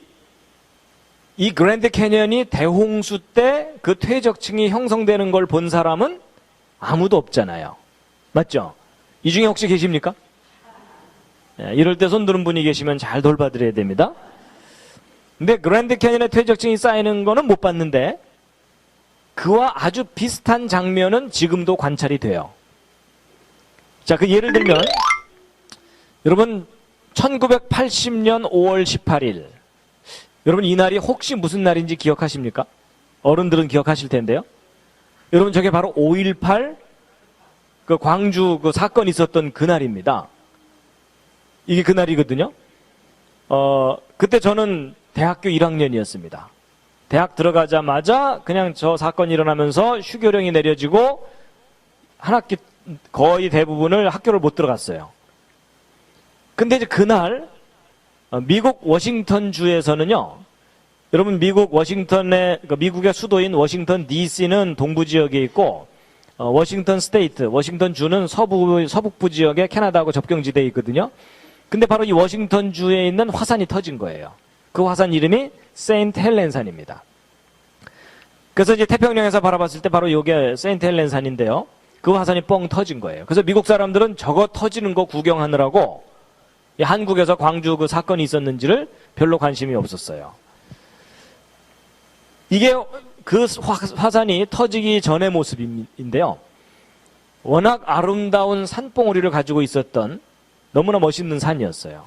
S1: 그랜드 캐니언이 대홍수 때 그 퇴적층이 형성되는 걸 본 사람은 아무도 없잖아요. 맞죠? 이 중에 혹시 계십니까? 이럴 때 손 드는 분이 계시면 잘 돌봐드려야 됩니다. 근데 그랜드 캐니언의 퇴적층이 쌓이는 거는 못 봤는데 그와 아주 비슷한 장면은 지금도 관찰이 돼요. 자, 그 예를 들면 여러분 1980년 5월 18일 여러분 이 날이 혹시 무슨 날인지 기억하십니까? 어른들은 기억하실 텐데요. 여러분 저게 바로 5.18 그 광주 그 사건이 있었던 그날입니다. 이게 그날이거든요. 그때 저는 대학교 1학년이었습니다. 대학 들어가자마자 그냥 저 사건이 일어나면서 휴교령이 내려지고 한 학기 거의 대부분을 학교를 못 들어갔어요. 근데 이제 그날 미국 워싱턴주에서는요. 여러분 미국 워싱턴의 미국의 수도인 워싱턴 DC는 동부 지역에 있고 워싱턴 스테이트, 워싱턴주는 서북부 지역에 캐나다하고 접경지대에 있거든요. 근데 바로 이 워싱턴주에 있는 화산이 터진 거예요. 그 화산 이름이 세인트 헬렌산입니다. 그래서 이제 태평양에서 바라봤을 때 바로 이게 세인트 헬렌산인데요. 그 화산이 뻥 터진 거예요. 그래서 미국 사람들은 저거 터지는 거 구경하느라고 한국에서 광주 그 사건이 있었는지를 별로 관심이 없었어요. 이게 그 화산이 터지기 전의 모습인데요. 워낙 아름다운 산봉우리를 가지고 있었던 너무나 멋있는 산이었어요.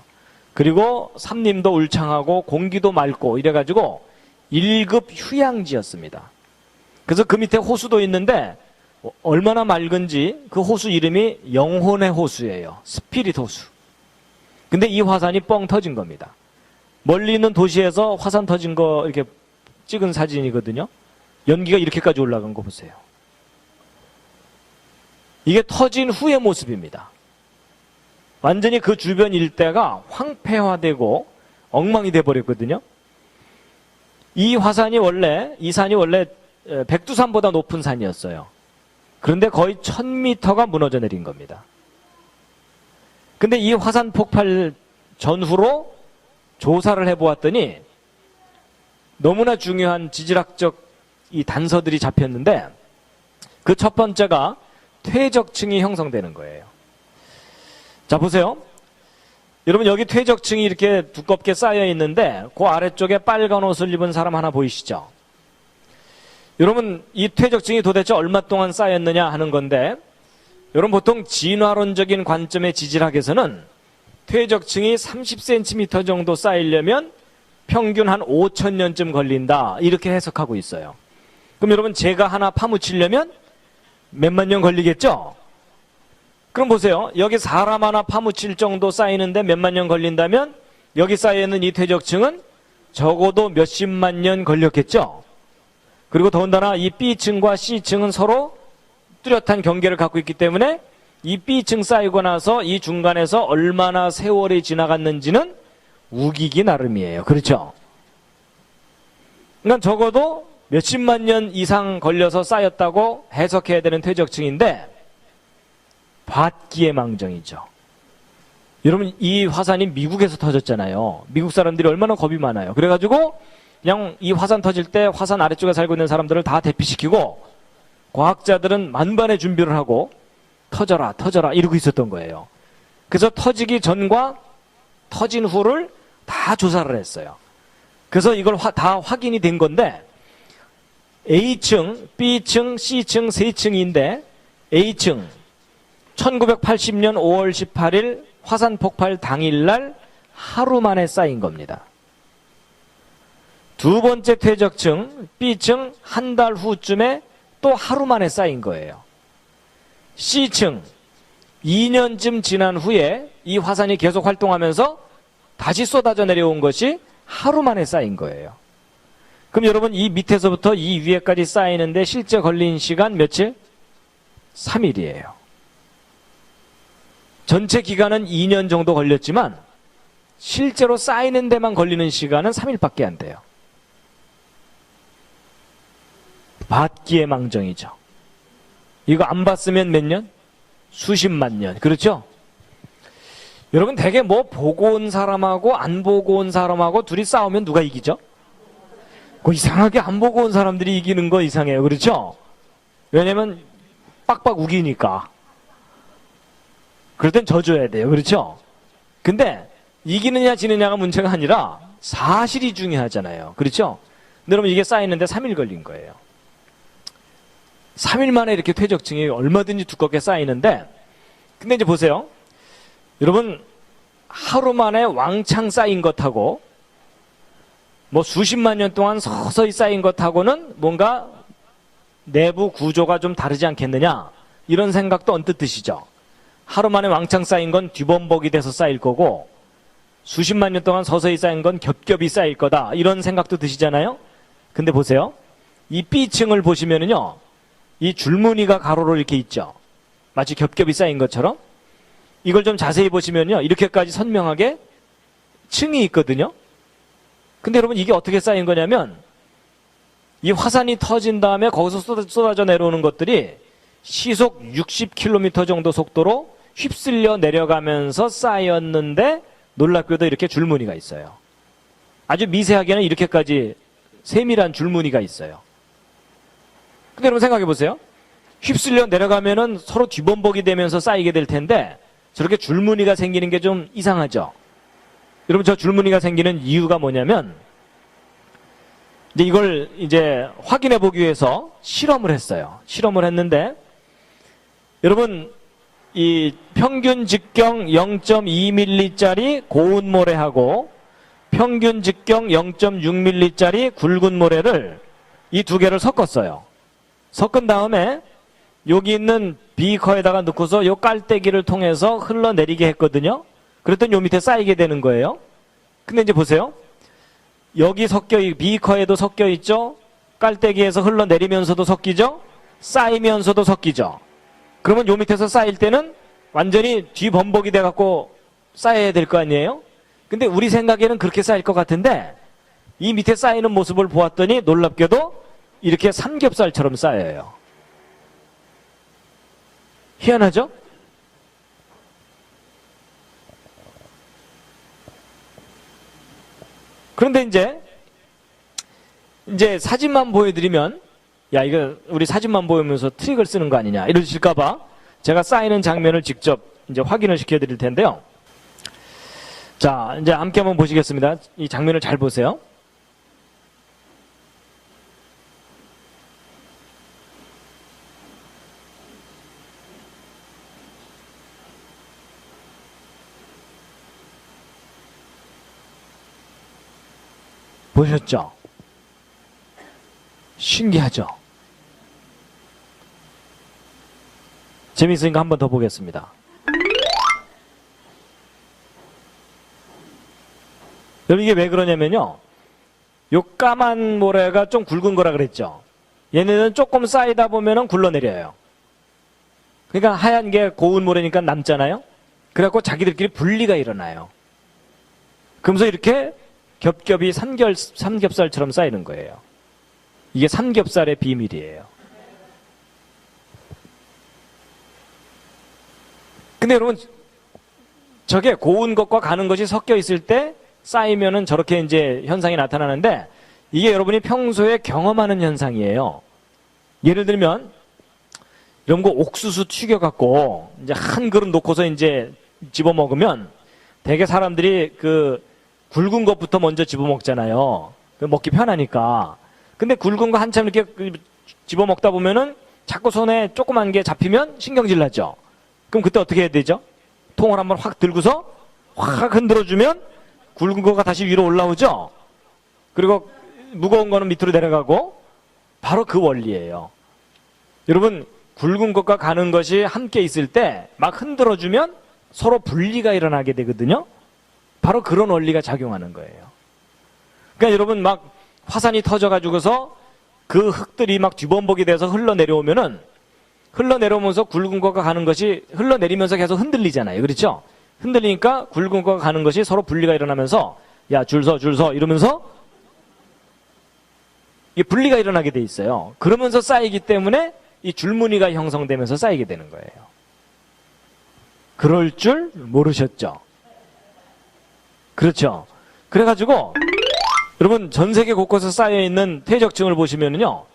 S1: 그리고 산림도 울창하고 공기도 맑고 이래가지고 1급 휴양지였습니다. 그래서 그 밑에 호수도 있는데 얼마나 맑은지 그 호수 이름이 영혼의 호수예요. 스피릿 호수. 근데 이 화산이 뻥 터진 겁니다. 멀리 있는 도시에서 화산 터진 거 이렇게 찍은 사진이거든요. 연기가 이렇게까지 올라간 거 보세요. 이게 터진 후의 모습입니다. 완전히 그 주변 일대가 황폐화되고 엉망이 돼버렸거든요. 이 산이 원래 백두산보다 높은 산이었어요. 그런데 거의 1000m가 무너져 내린 겁니다. 근데 이 화산 폭발 전후로 조사를 해보았더니 너무나 중요한 지질학적 이 단서들이 잡혔는데, 그 첫 번째가 퇴적층이 형성되는 거예요. 자, 보세요. 여러분, 여기 퇴적층이 이렇게 두껍게 쌓여 있는데 그 아래쪽에 빨간 옷을 입은 사람 하나 보이시죠? 여러분, 이 퇴적층이 도대체 얼마 동안 쌓였느냐 하는 건데, 여러분, 보통 진화론적인 관점의 지질학에서는 퇴적층이 30cm 정도 쌓이려면 평균 한 5000년쯤 걸린다, 이렇게 해석하고 있어요. 그럼 여러분, 제가 하나 파묻히려면 몇만 년 걸리겠죠? 그럼 보세요. 여기 사람 하나 파묻힐 정도 쌓이는데 몇만 년 걸린다면 여기 쌓여있는 이 퇴적층은 적어도 몇십만 년 걸렸겠죠? 그리고 더군다나 이 B층과 C층은 서로 뚜렷한 경계를 갖고 있기 때문에 이 B층 쌓이고 나서 이 중간에서 얼마나 세월이 지나갔는지는 우기기 나름이에요. 그렇죠? 그러니까 적어도 몇십만 년 이상 걸려서 쌓였다고 해석해야 되는 퇴적층인데 받기의 망정이죠. 여러분, 이 화산이 미국에서 터졌잖아요. 미국 사람들이 얼마나 겁이 많아요. 그래가지고 그냥 이 화산 터질 때 화산 아래쪽에 살고 있는 사람들을 다 대피시키고 과학자들은 만반의 준비를 하고 터져라 이러고 있었던 거예요. 그래서 터지기 전과 터진 후를 다 조사를 했어요. 그래서 이걸 다 확인이 된 건데, A층, B층, C층 세 층인데 A층 1980년 5월 18일 화산 폭발 당일날 하루 만에 쌓인 겁니다. 두 번째 퇴적층 B층 한 달 후쯤에 또 하루 만에 쌓인 거예요. C층 2년쯤 지난 후에 이 화산이 계속 활동하면서 다시 쏟아져 내려온 것이 하루 만에 쌓인 거예요. 그럼 여러분, 이 밑에서부터 이 위에까지 쌓이는데 실제 걸린 시간 며칠? 3일이에요. 전체 기간은 2년 정도 걸렸지만 실제로 쌓이는 데만 걸리는 시간은 3일밖에 안 돼요. 받기의 망정이죠. 이거 안 봤으면 몇 년? 수십만 년. 그렇죠? 여러분, 되게 뭐 보고 온 사람하고 안 보고 온 사람하고 둘이 싸우면 누가 이기죠? 그 이상하게 안 보고 온 사람들이 이기는 거 이상해요. 그렇죠? 왜냐면 빡빡 우기니까. 그럴 땐 져줘야 돼요. 그렇죠? 근데 이기느냐 지느냐가 문제가 아니라 사실이 중요하잖아요. 그렇죠? 근데 여러분, 이게 쌓이는데 3일 걸린 거예요. 3일 만에 이렇게 퇴적층이 얼마든지 두껍게 쌓이는데, 근데 이제 보세요. 여러분, 하루 만에 왕창 쌓인 것하고 뭐 수십만 년 동안 서서히 쌓인 것하고는 뭔가 내부 구조가 좀 다르지 않겠느냐, 이런 생각도 언뜻 드시죠. 하루 만에 왕창 쌓인 건 뒤범벅이 돼서 쌓일 거고 수십만 년 동안 서서히 쌓인 건 겹겹이 쌓일 거다, 이런 생각도 드시잖아요. 근데 보세요. 이 B층을 보시면은요, 이 줄무늬가 가로로 이렇게 있죠. 마치 겹겹이 쌓인 것처럼. 이걸 좀 자세히 보시면요, 이렇게까지 선명하게 층이 있거든요. 근데 여러분, 이게 어떻게 쌓인 거냐면 이 화산이 터진 다음에 거기서 쏟아져 내려오는 것들이 시속 60km 정도 속도로 휩쓸려 내려가면서 쌓였는데 놀랍게도 이렇게 줄무늬가 있어요. 아주 미세하게는 이렇게까지 세밀한 줄무늬가 있어요. 근데 여러분, 생각해 보세요. 휩쓸려 내려가면은 서로 뒤범벅이 되면서 쌓이게 될 텐데 저렇게 줄무늬가 생기는 게 좀 이상하죠. 여러분, 저 줄무늬가 생기는 이유가 뭐냐면, 이제 이걸 이제 확인해 보기 위해서 실험을 했어요. 실험을 했는데, 여러분, 이 평균 직경 0.2mm짜리 고운 모래하고 평균 직경 0.6mm짜리 굵은 모래를 이 두 개를 섞었어요. 섞은 다음에 여기 있는 비커에다가 넣고서 요 깔때기를 통해서 흘러내리게 했거든요. 그랬더니 요 밑에 쌓이게 되는 거예요. 근데 이제 보세요. 여기 비커에도 섞여 있죠. 깔때기에서 흘러내리면서도 섞이죠. 쌓이면서도 섞이죠. 그러면 요 밑에서 쌓일 때는 완전히 뒤범벅이 돼갖고 쌓여야 될 거 아니에요? 근데 우리 생각에는 그렇게 쌓일 것 같은데 이 밑에 쌓이는 모습을 보았더니 놀랍게도 이렇게 삼겹살처럼 쌓여요. 희한하죠? 그런데 이제 사진만 보여드리면 야 이거 우리 사진만 보이면서 트릭을 쓰는 거 아니냐 이러실까봐 제가 쌓이는 장면을 직접 이제 확인을 시켜드릴 텐데요. 자, 이제 함께 한번 보시겠습니다. 이 장면을 잘 보세요. 보셨죠? 신기하죠? 재미있으니까 한 번 더 보겠습니다. 여러분 이게 왜 그러냐면요. 요 까만 모래가 좀 굵은 거라 그랬죠. 얘네는 조금 쌓이다 보면은 굴러내려요. 그러니까 하얀 게 고운 모래니까 남잖아요. 그래갖고 자기들끼리 분리가 일어나요. 그러면서 이렇게 겹겹이 삼겹살처럼 쌓이는 거예요. 이게 삼겹살의 비밀이에요. 근데 여러분 저게 고운 것과 가는 것이 섞여 있을 때 쌓이면은 저렇게 이제 현상이 나타나는데 이게 여러분이 평소에 경험하는 현상이에요. 예를 들면 이런 거 옥수수 튀겨갖고 이제 한 그릇 놓고서 이제 집어 먹으면 대개 사람들이 그 굵은 것부터 먼저 집어 먹잖아요. 먹기 편하니까. 근데 굵은 거 한참 이렇게 집어 먹다 보면은 자꾸 손에 조그만 게 잡히면 신경질 나죠. 그럼 그때 어떻게 해야 되죠? 통을 한번 확 들고서 확 흔들어주면 굵은 거가 다시 위로 올라오죠. 그리고 무거운 거는 밑으로 내려가고 바로 그 원리예요. 여러분 굵은 것과 가는 것이 함께 있을 때 막 흔들어주면 서로 분리가 일어나게 되거든요. 바로 그런 원리가 작용하는 거예요. 그러니까 여러분 막 화산이 터져가지고서 그 흙들이 막 뒤범벅이 돼서 흘러내려오면은 흘러내려오면서 굵은 거가 가는 것이 흘러내리면서 계속 흔들리잖아요. 그렇죠? 흔들리니까 굵은 거가 가는 것이 서로 분리가 일어나면서 야 줄 서 이러면서 이 분리가 일어나게 돼 있어요. 그러면서 쌓이기 때문에 이 줄무늬가 형성되면서 쌓이게 되는 거예요. 그럴 줄 모르셨죠? 그렇죠? 그래가지고 여러분 전 세계 곳곳에 쌓여있는 퇴적층을 보시면은요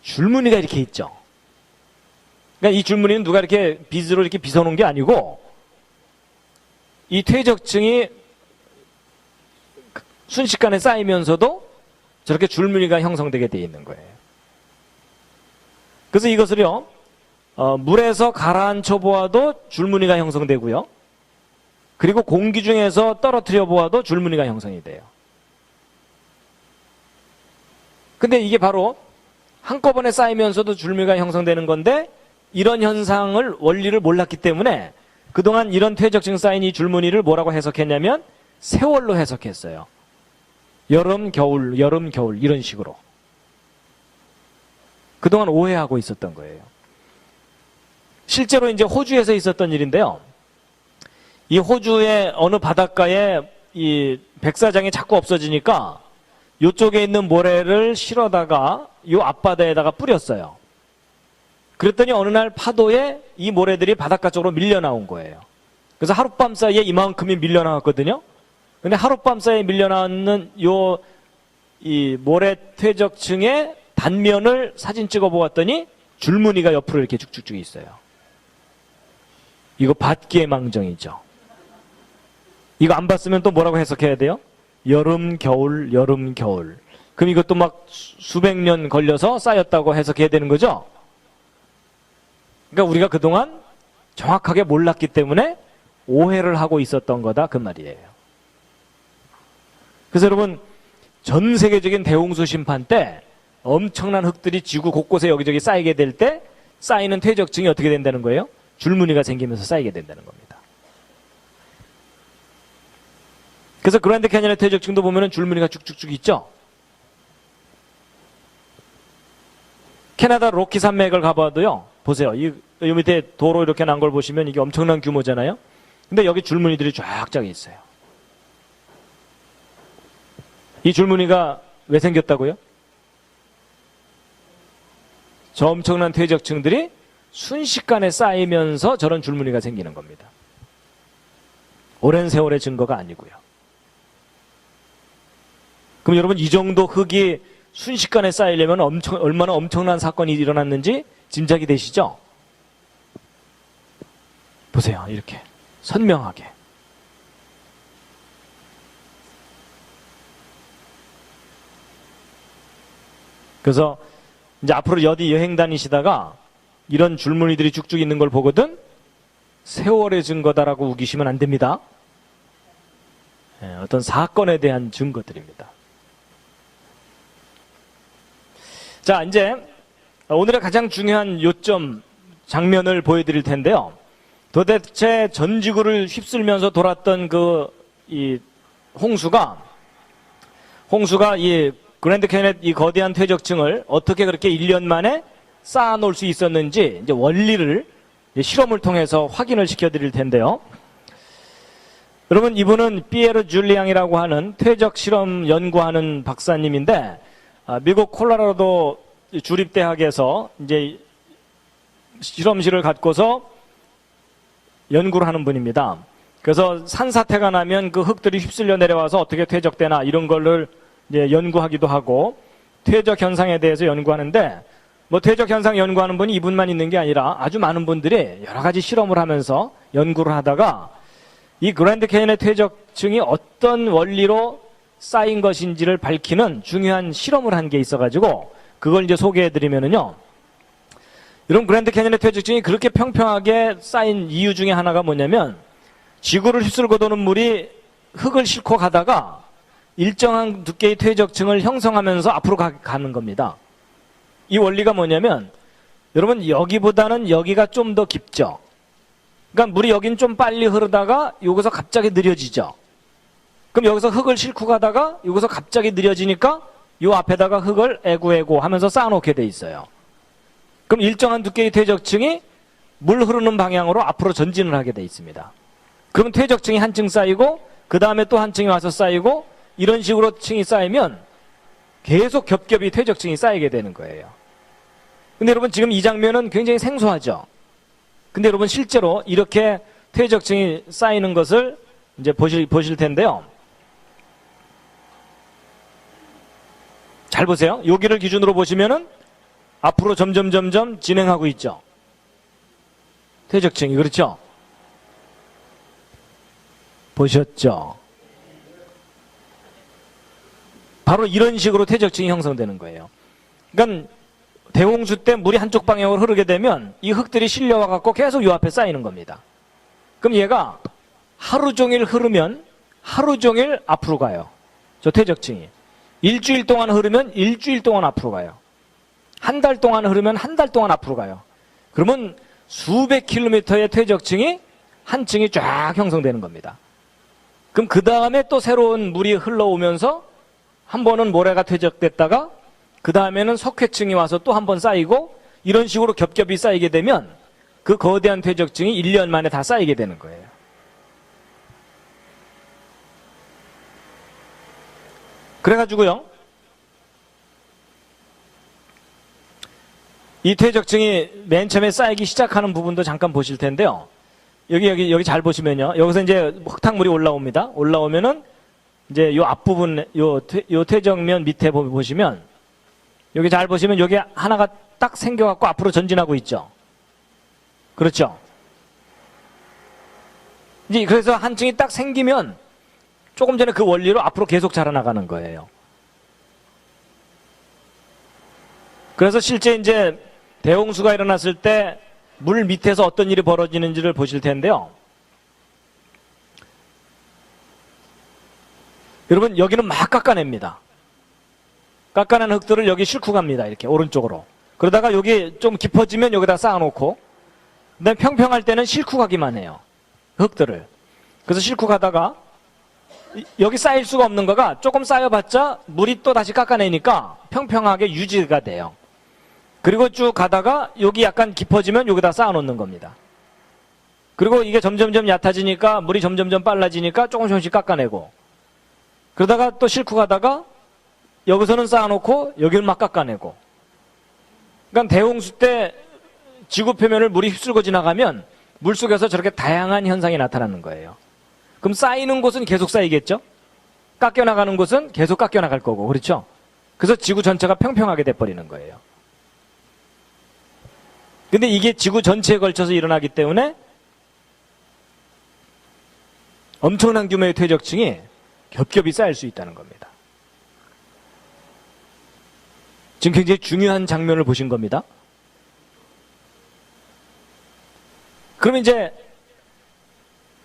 S1: 줄무늬가 이렇게 있죠. 그러니까 이 줄무늬는 누가 이렇게 빗으로 이렇게 빗어놓은 게 아니고 이 퇴적층이 순식간에 쌓이면서도 저렇게 줄무늬가 형성되게 되어 있는 거예요. 그래서 이것을요 물에서 가라앉혀 보아도 줄무늬가 형성되고요. 그리고 공기 중에서 떨어뜨려 보아도 줄무늬가 형성이 돼요. 근데 이게 바로 한꺼번에 쌓이면서도 줄무늬가 형성되는 건데 이런 현상을 원리를 몰랐기 때문에 그동안 이런 퇴적층 쌓인 이 줄무늬를 뭐라고 해석했냐면 세월로 해석했어요. 여름, 겨울 이런 식으로. 그동안 오해하고 있었던 거예요. 실제로 이제 호주에서 있었던 일인데요. 이 호주의 어느 바닷가에 이 백사장이 자꾸 없어지니까 이쪽에 있는 모래를 실어다가 이 앞바다에다가 뿌렸어요. 그랬더니 어느 날 파도에 이 모래들이 바닷가 쪽으로 밀려 나온 거예요. 그래서 하룻밤 사이에 이만큼이 밀려 나왔거든요. 근데 하룻밤 사이에 밀려 나왔는 이 모래 퇴적층의 단면을 사진 찍어 보았더니 줄무늬가 옆으로 이렇게 쭉쭉쭉 있어요. 이거 받기의 망정이죠. 이거 안 봤으면 또 뭐라고 해석해야 돼요? 여름, 겨울. 그럼 이것도 막 수백 년 걸려서 쌓였다고 해석해야 되는 거죠? 그러니까 우리가 그동안 정확하게 몰랐기 때문에 오해를 하고 있었던 거다 그 말이에요. 그래서 여러분 전 세계적인 대홍수 심판 때 엄청난 흙들이 지구 곳곳에 여기저기 쌓이게 될 때 쌓이는 퇴적층이 어떻게 된다는 거예요? 줄무늬가 생기면서 쌓이게 된다는 겁니다. 그래서 그랜드 캐니언의 퇴적층도 보면은 줄무늬가 쭉쭉쭉 있죠? 캐나다 로키 산맥을 가봐도요, 보세요. 이 밑에 도로 이렇게 난 걸 보시면 이게 엄청난 규모잖아요. 근데 여기 줄무늬들이 쫙 쫙 있어요. 이 줄무늬가 왜 생겼다고요? 저 엄청난 퇴적층들이 순식간에 쌓이면서 저런 줄무늬가 생기는 겁니다. 오랜 세월의 증거가 아니고요. 그럼 여러분, 이 정도 흙이 순식간에 쌓이려면 얼마나 엄청난 사건이 일어났는지 짐작이 되시죠? 보세요. 이렇게 선명하게. 그래서 이제 앞으로 어디 여행 다니시다가 이런 줄무늬들이 쭉쭉 있는 걸 보거든 세월의 증거다라고 우기시면 안 됩니다. 어떤 사건에 대한 증거들입니다. 자, 이제 오늘의 가장 중요한 요점 장면을 보여드릴 텐데요. 도대체 전 지구를 휩쓸면서 돌았던 이 홍수가 이 그랜드 캐니언 이 거대한 퇴적층을 어떻게 그렇게 1년 만에 쌓아놓을 수 있었는지 이제 원리를 실험을 통해서 확인을 시켜드릴 텐데요. 여러분, 이분은 피에르 줄리앙이라고 하는 퇴적 실험 연구하는 박사님인데 미국 콜로라도 주립대학에서 이제 실험실을 갖고서 연구를 하는 분입니다. 그래서 산사태가 나면 그 흙들이 휩쓸려 내려와서 어떻게 퇴적되나 이런 거를 이제 연구하기도 하고 퇴적 현상에 대해서 연구하는데 뭐 퇴적 현상 연구하는 분이 이분만 있는 게 아니라 아주 많은 분들이 여러 가지 실험을 하면서 연구를 하다가 이 그랜드 캐니언의 퇴적층이 어떤 원리로 쌓인 것인지를 밝히는 중요한 실험을 한 게 있어가지고 그걸 이제 소개해드리면은요. 이런 그랜드 캐니언의 퇴적층이 그렇게 평평하게 쌓인 이유 중에 하나가 뭐냐면 지구를 휩쓸고 도는 물이 흙을 싣고 가다가 일정한 두께의 퇴적층을 형성하면서 앞으로 가는 겁니다. 이 원리가 뭐냐면 여러분, 여기보다는 여기가 좀 더 깊죠. 그러니까 물이 여긴 좀 빨리 흐르다가 여기서 갑자기 느려지죠. 그럼 여기서 흙을 싣고 가다가 여기서 갑자기 느려지니까 요 앞에다가 흙을 에고 하면서 쌓아놓게 돼 있어요. 그럼 일정한 두께의 퇴적층이 물 흐르는 방향으로 앞으로 전진을 하게 돼 있습니다. 그럼 퇴적층이 한 층 쌓이고 그 다음에 또 한 층이 와서 쌓이고 이런 식으로 층이 쌓이면 계속 겹겹이 퇴적층이 쌓이게 되는 거예요. 근데 여러분, 지금 이 장면은 굉장히 생소하죠. 근데 여러분, 실제로 이렇게 퇴적층이 쌓이는 것을 이제 보실 텐데요. 잘 보세요. 여기를 기준으로 보시면은 앞으로 점점 진행하고 있죠. 퇴적층이. 그렇죠? 보셨죠? 바로 이런 식으로 퇴적층이 형성되는 거예요. 그러니까 대홍수 때 물이 한쪽 방향으로 흐르게 되면 이 흙들이 실려와 갖고 계속 요 앞에 쌓이는 겁니다. 그럼 얘가 하루 종일 흐르면 하루 종일 앞으로 가요. 저 퇴적층이. 일주일 동안 흐르면 일주일 동안 앞으로 가요. 한 달 동안 흐르면 한 달 동안 앞으로 가요. 그러면 수백 킬로미터의 퇴적층이 한 층이 쫙 형성되는 겁니다. 그럼 그 다음에 또 새로운 물이 흘러오면서 한 번은 모래가 퇴적됐다가 그 다음에는 석회층이 와서 또 한 번 쌓이고 이런 식으로 겹겹이 쌓이게 되면 그 거대한 퇴적층이 1년 만에 다 쌓이게 되는 거예요. 그래가지고요, 이 퇴적층이 맨 처음에 쌓이기 시작하는 부분도 잠깐 보실 텐데요. 여기 잘 보시면요. 여기서 이제 흙탕물이 올라옵니다. 올라오면은 이제 요 앞부분, 요 퇴적면 밑에 보시면 여기 잘 보시면 여기 하나가 딱 생겨갖고 앞으로 전진하고 있죠. 그렇죠? 이제 그래서 한 층이 딱 생기면 조금 전에 그 원리로 앞으로 계속 자라나가는 거예요. 그래서 실제 이제 대홍수가 일어났을 때 물 밑에서 어떤 일이 벌어지는지를 보실 텐데요. 여러분, 여기는 막 깎아냅니다. 깎아낸 흙들을 여기 싣고 갑니다. 이렇게 오른쪽으로. 그러다가 여기 좀 깊어지면 여기다 쌓아놓고, 그다음에 평평할 때는 싣고 가기만 해요. 흙들을. 그래서 싣고 가다가 여기 쌓일 수가 없는 거가 조금 쌓여봤자 물이 또 다시 깎아내니까 평평하게 유지가 돼요. 그리고 쭉 가다가 여기 약간 깊어지면 여기다 쌓아놓는 겁니다. 그리고 이게 점점점 얕아지니까 물이 점점점 빨라지니까 조금씩 깎아내고, 그러다가 또 싣고 가다가 여기서는 쌓아놓고 여기를 막 깎아내고. 그러니까 대홍수 때 지구 표면을 물이 휩쓸고 지나가면 물속에서 저렇게 다양한 현상이 나타나는 거예요. 그럼 쌓이는 곳은 계속 쌓이겠죠? 깎여나가는 곳은 계속 깎여나갈 거고, 그렇죠? 그래서 지구 전체가 평평하게 돼버리는 거예요. 근데 이게 지구 전체에 걸쳐서 일어나기 때문에 엄청난 규모의 퇴적층이 겹겹이 쌓일 수 있다는 겁니다. 지금 굉장히 중요한 장면을 보신 겁니다. 그럼 이제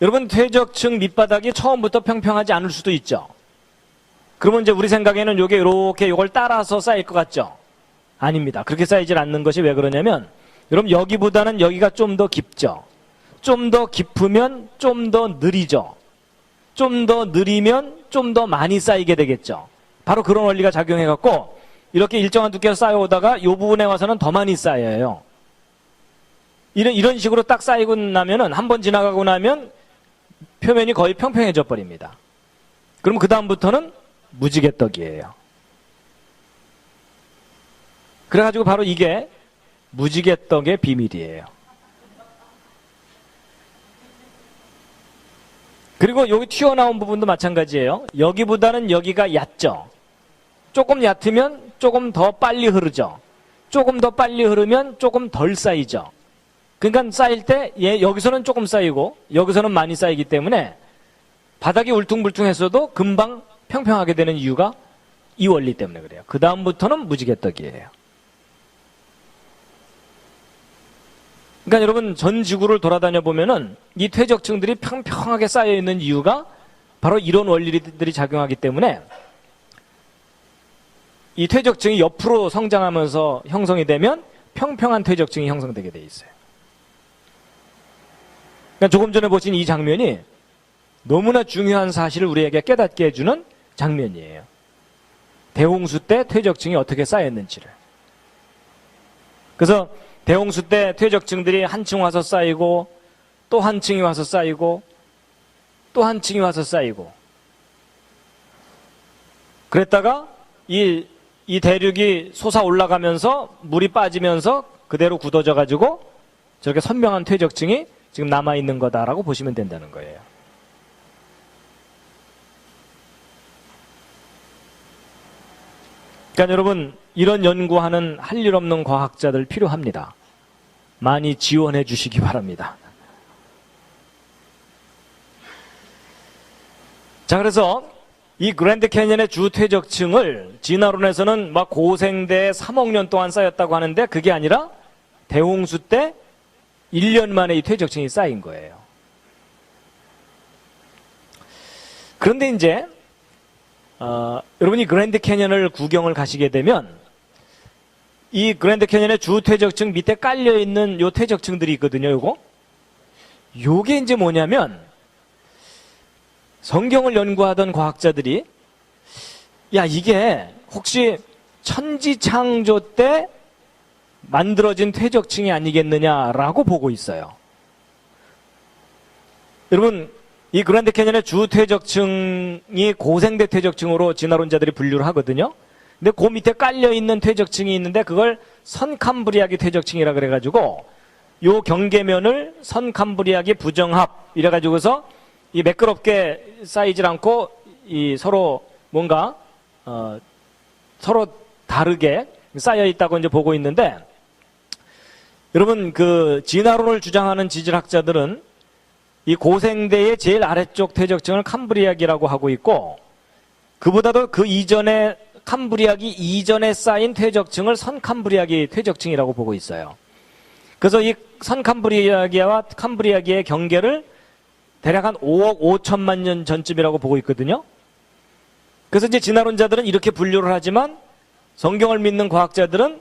S1: 여러분, 퇴적층 밑바닥이 처음부터 평평하지 않을 수도 있죠. 그러면 이제 우리 생각에는 요게 이렇게 요걸 따라서 쌓일 것 같죠? 아닙니다. 그렇게 쌓이질 않는 것이 왜 그러냐면, 여러분, 여기보다는 여기가 좀 더 깊죠? 좀 더 깊으면 좀 더 느리죠? 좀 더 느리면 좀 더 많이 쌓이게 되겠죠? 바로 그런 원리가 작용해갖고 이렇게 일정한 두께로 쌓여오다가 이 부분에 와서는 더 많이 쌓여요. 이런 식으로 딱 쌓이고 나면은, 한 번 지나가고 나면 표면이 거의 평평해져 버립니다. 그럼 그 다음부터는 무지개떡이에요. 그래가지고 바로 이게 무지개떡의 비밀이에요. 그리고 여기 튀어나온 부분도 마찬가지예요. 여기보다는 여기가 얕죠. 조금 얕으면 조금 더 빨리 흐르죠. 조금 더 빨리 흐르면 조금 덜 쌓이죠. 그러니까 쌓일 때 여기서는 조금 쌓이고 여기서는 많이 쌓이기 때문에 바닥이 울퉁불퉁했어도 금방 평평하게 되는 이유가 이 원리 때문에 그래요. 그 다음부터는 무지개떡이에요. 그러니까 여러분, 전 지구를 돌아다녀 보면은 이 퇴적층들이 평평하게 쌓여 있는 이유가 바로 이런 원리들이 작용하기 때문에 이 퇴적층이 옆으로 성장하면서 형성이 되면 평평한 퇴적층이 형성되게 돼 있어요. 그러니까 조금 전에 보신 이 장면이 너무나 중요한 사실을 우리에게 깨닫게 해주는 장면이에요. 대홍수 때 퇴적층이 어떻게 쌓였는지를. 그래서 대홍수 때 퇴적층들이 한 층 와서 쌓이고 또 한 층이 와서 쌓이고 또 한 층이 와서 쌓이고, 그랬다가 이 대륙이 솟아 올라가면서 물이 빠지면서 그대로 굳어져 가지고 저렇게 선명한 퇴적층이 지금 남아있는 거다라고 보시면 된다는 거예요. 그러니까 여러분, 이런 연구하는 할 일 없는 과학자들 필요합니다. 많이 지원해 주시기 바랍니다. 자, 그래서 이 그랜드 캐니언의 주 퇴적층을 진화론에서는 막 고생대 3억 년 동안 쌓였다고 하는데, 그게 아니라 대홍수 때 1년 만에 이 퇴적층이 쌓인 거예요. 그런데 이제 여러분이 그랜드 캐니언을 구경을 가시게 되면 이 그랜드 캐니언의 주 퇴적층 밑에 깔려 있는 요 퇴적층들이 있거든요. 요게 이제 뭐냐면, 성경을 연구하던 과학자들이 야, 이게 혹시 천지창조 때 만들어진 퇴적층이 아니겠느냐라고 보고 있어요. 여러분, 이 그랜드 캐니언의 주 퇴적층이 고생대 퇴적층으로 진화론자들이 분류를 하거든요. 근데 그 밑에 깔려있는 퇴적층이 있는데 그걸 선캄브리아기 퇴적층이라 그래가지고 요 경계면을 선캄브리아기 부정합 이래가지고서 이 매끄럽게 쌓이질 않고 이 서로 뭔가 서로 다르게 쌓여 있다고 이제 보고 있는데, 여러분, 그 진화론을 주장하는 지질학자들은 이 고생대의 제일 아래쪽 퇴적층을 캄브리아기라고 하고 있고, 그보다도 그 이전에 캄브리아기 이전에 쌓인 퇴적층을 선캄브리아기 퇴적층이라고 보고 있어요. 그래서 이 선캄브리아기와 캄브리아기의 경계를 대략 한 5억 5천만 년 전쯤이라고 보고 있거든요. 그래서 이제 진화론자들은 이렇게 분류를 하지만 성경을 믿는 과학자들은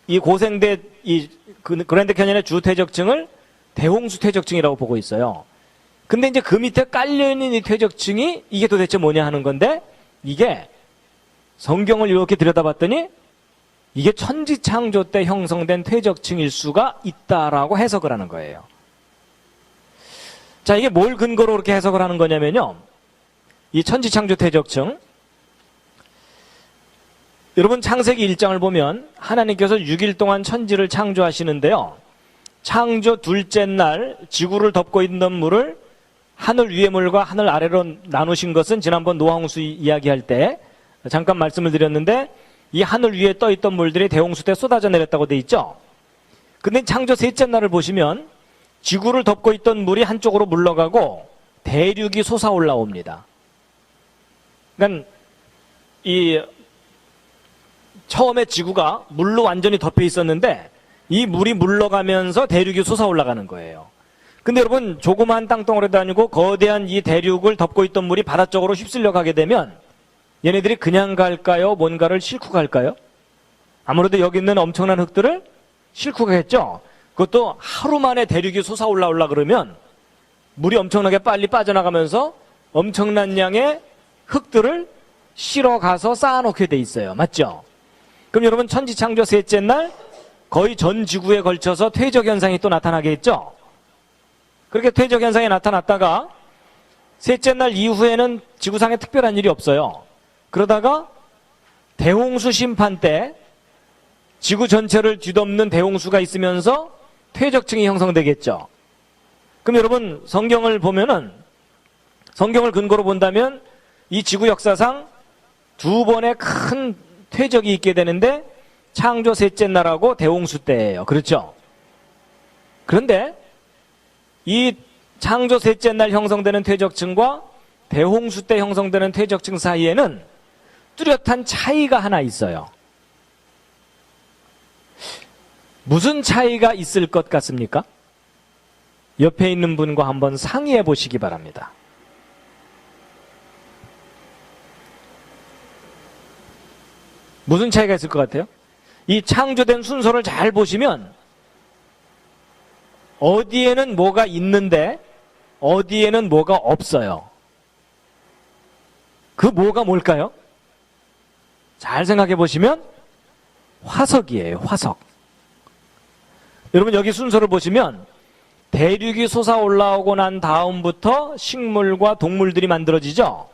S1: 이 고생대 이 그랜드 캐니언의 주 퇴적층을 대홍수 퇴적층이라고 보고 있어요. 근데 이제 그 밑에 깔려있는 이 퇴적층이 이게 도대체 뭐냐 하는 건데, 이게 성경을 이렇게 들여다봤더니 이게 천지창조 때 형성된 퇴적층일 수가 있다라고 해석을 하는 거예요. 자, 이게 뭘 근거로 그렇게 해석을 하는 거냐면요. 이 천지창조 퇴적층, 여러분 창세기 1장을 보면 하나님께서 6일 동안 천지를 창조하시는데요. 창조 둘째 날 지구를 덮고 있는 물을 하늘 위의 물과 하늘 아래로 나누신 것은 지난번 노아홍수 이야기할 때 잠깐 말씀을 드렸는데, 이 하늘 위에 떠 있던 물들이 대홍수 때 쏟아져 내렸다고 돼 있죠. 근데 창조 셋째 날을 보시면 지구를 덮고 있던 물이 한쪽으로 물러가고 대륙이 솟아 올라옵니다. 그러니까 이 처음에 지구가 물로 완전히 덮여 있었는데 이 물이 물러가면서 대륙이 솟아 올라가는 거예요. 근데 여러분, 조그마한 땅덩어리도 아니고 거대한 이 대륙을 덮고 있던 물이 바다 쪽으로 휩쓸려 가게 되면 얘네들이 그냥 갈까요? 뭔가를 싣고 갈까요? 아무래도 여기 있는 엄청난 흙들을 싣고 가겠죠. 그것도 하루 만에 대륙이 솟아 올라오려 그러면 물이 엄청나게 빨리 빠져나가면서 엄청난 양의 흙들을 실어 가서 쌓아놓게 돼 있어요. 맞죠? 그럼 여러분, 천지창조 셋째 날 거의 전 지구에 걸쳐서 퇴적 현상이 또 나타나겠죠. 그렇게 퇴적 현상이 나타났다가 셋째 날 이후에는 지구상에 특별한 일이 없어요. 그러다가 대홍수 심판 때 지구 전체를 뒤덮는 대홍수가 있으면서 퇴적층이 형성되겠죠. 그럼 여러분, 성경을 보면은, 성경을 근거로 본다면 이 지구 역사상 두 번의 큰 퇴적이 있게 되는데 창조 셋째 날하고 대홍수 때예요. 그렇죠? 그런데 이 창조 셋째 날 형성되는 퇴적층과 대홍수 때 형성되는 퇴적층 사이에는 뚜렷한 차이가 하나 있어요. 무슨 차이가 있을 것 같습니까? 옆에 있는 분과 한번 상의해 보시기 바랍니다. 무슨 차이가 있을 것 같아요? 이 창조된 순서를 잘 보시면 어디에는 뭐가 있는데 어디에는 뭐가 없어요. 그 뭐가 뭘까요? 잘 생각해 보시면 화석이에요. 화석. 여러분, 여기 순서를 보시면 대륙이 솟아 올라오고 난 다음부터 식물과 동물들이 만들어지죠.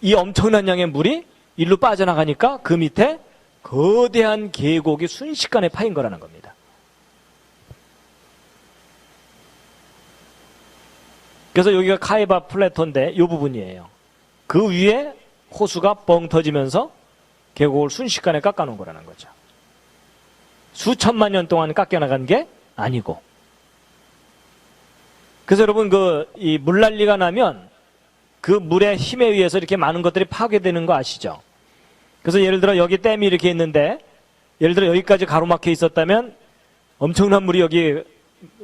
S1: 이 엄청난 양의 물이 일로 빠져나가니까 그 밑에 거대한 계곡이 순식간에 파인 거라는 겁니다. 그래서 여기가 카이바 플래토인데 이 부분이에요. 그 위에 호수가 뻥 터지면서 계곡을 순식간에 깎아놓은 거라는 거죠. 수천만 년 동안 깎여나간 게 아니고. 그래서 여러분 이 물난리가 나면 그 물의 힘에 의해서 이렇게 많은 것들이 파괴되는 거 아시죠? 그래서 예를 들어 여기 댐이 이렇게 있는데 예를 들어 여기까지 가로막혀 있었다면 엄청난 물이 여기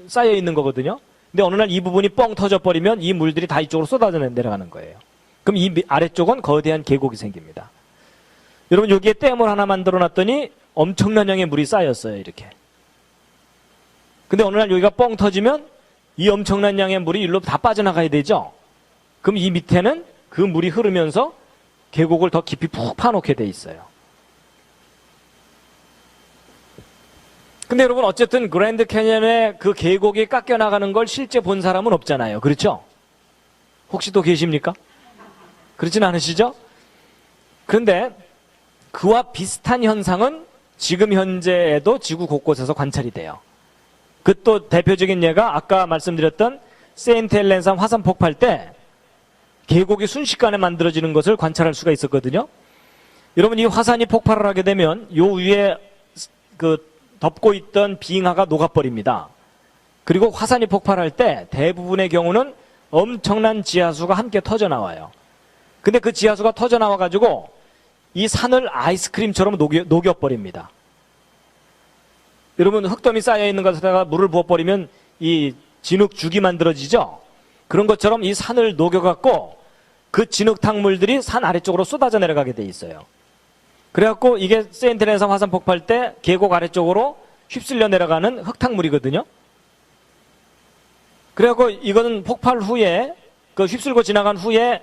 S1: 쌓여 있는 거거든요. 근데 어느 날 이 부분이 뻥 터져 버리면 이 물들이 다 이쪽으로 쏟아져 내려가는 거예요. 그럼 이 아래쪽은 거대한 계곡이 생깁니다. 여러분 여기에 댐을 하나 만들어 놨더니 엄청난 양의 물이 쌓였어요. 이렇게. 근데 어느 날 여기가 뻥 터지면 이 엄청난 양의 물이 일로 다 빠져나가야 되죠. 그럼 이 밑에는 그 물이 흐르면서 계곡을 더 깊이 푹 파놓게 돼 있어요. 근데 여러분 어쨌든 그랜드 캐니언의 그 계곡이 깎여나가는 걸 실제 본 사람은 없잖아요. 그렇죠? 혹시 또 계십니까? 그렇진 않으시죠? 그런데 그와 비슷한 현상은 지금 현재에도 지구 곳곳에서 관찰이 돼요. 그 또 대표적인 예가 아까 말씀드렸던 세인트 헬렌산 화산 폭발 때 계곡이 순식간에 만들어지는 것을 관찰할 수가 있었거든요. 여러분 이 화산이 폭발을 하게 되면 요 위에 덮고 있던 빙하가 녹아버립니다. 그리고 화산이 폭발할 때 대부분의 경우는 엄청난 지하수가 함께 터져 나와요. 근데 그 지하수가 터져 나와 가지고 이 산을 아이스크림처럼 녹여버립니다. 여러분 흙더미 쌓여 있는 것에다가 물을 부어버리면 이 진흙죽이 만들어지죠. 그런 것처럼 이 산을 녹여갖고 그 진흙탕물들이 산 아래쪽으로 쏟아져 내려가게 돼 있어요. 그래갖고 이게 세인트 헬렌산 화산 폭발 때 계곡 아래쪽으로 휩쓸려 내려가는 흙탕물이거든요. 그래갖고 이거는 폭발 후에 그 휩쓸고 지나간 후에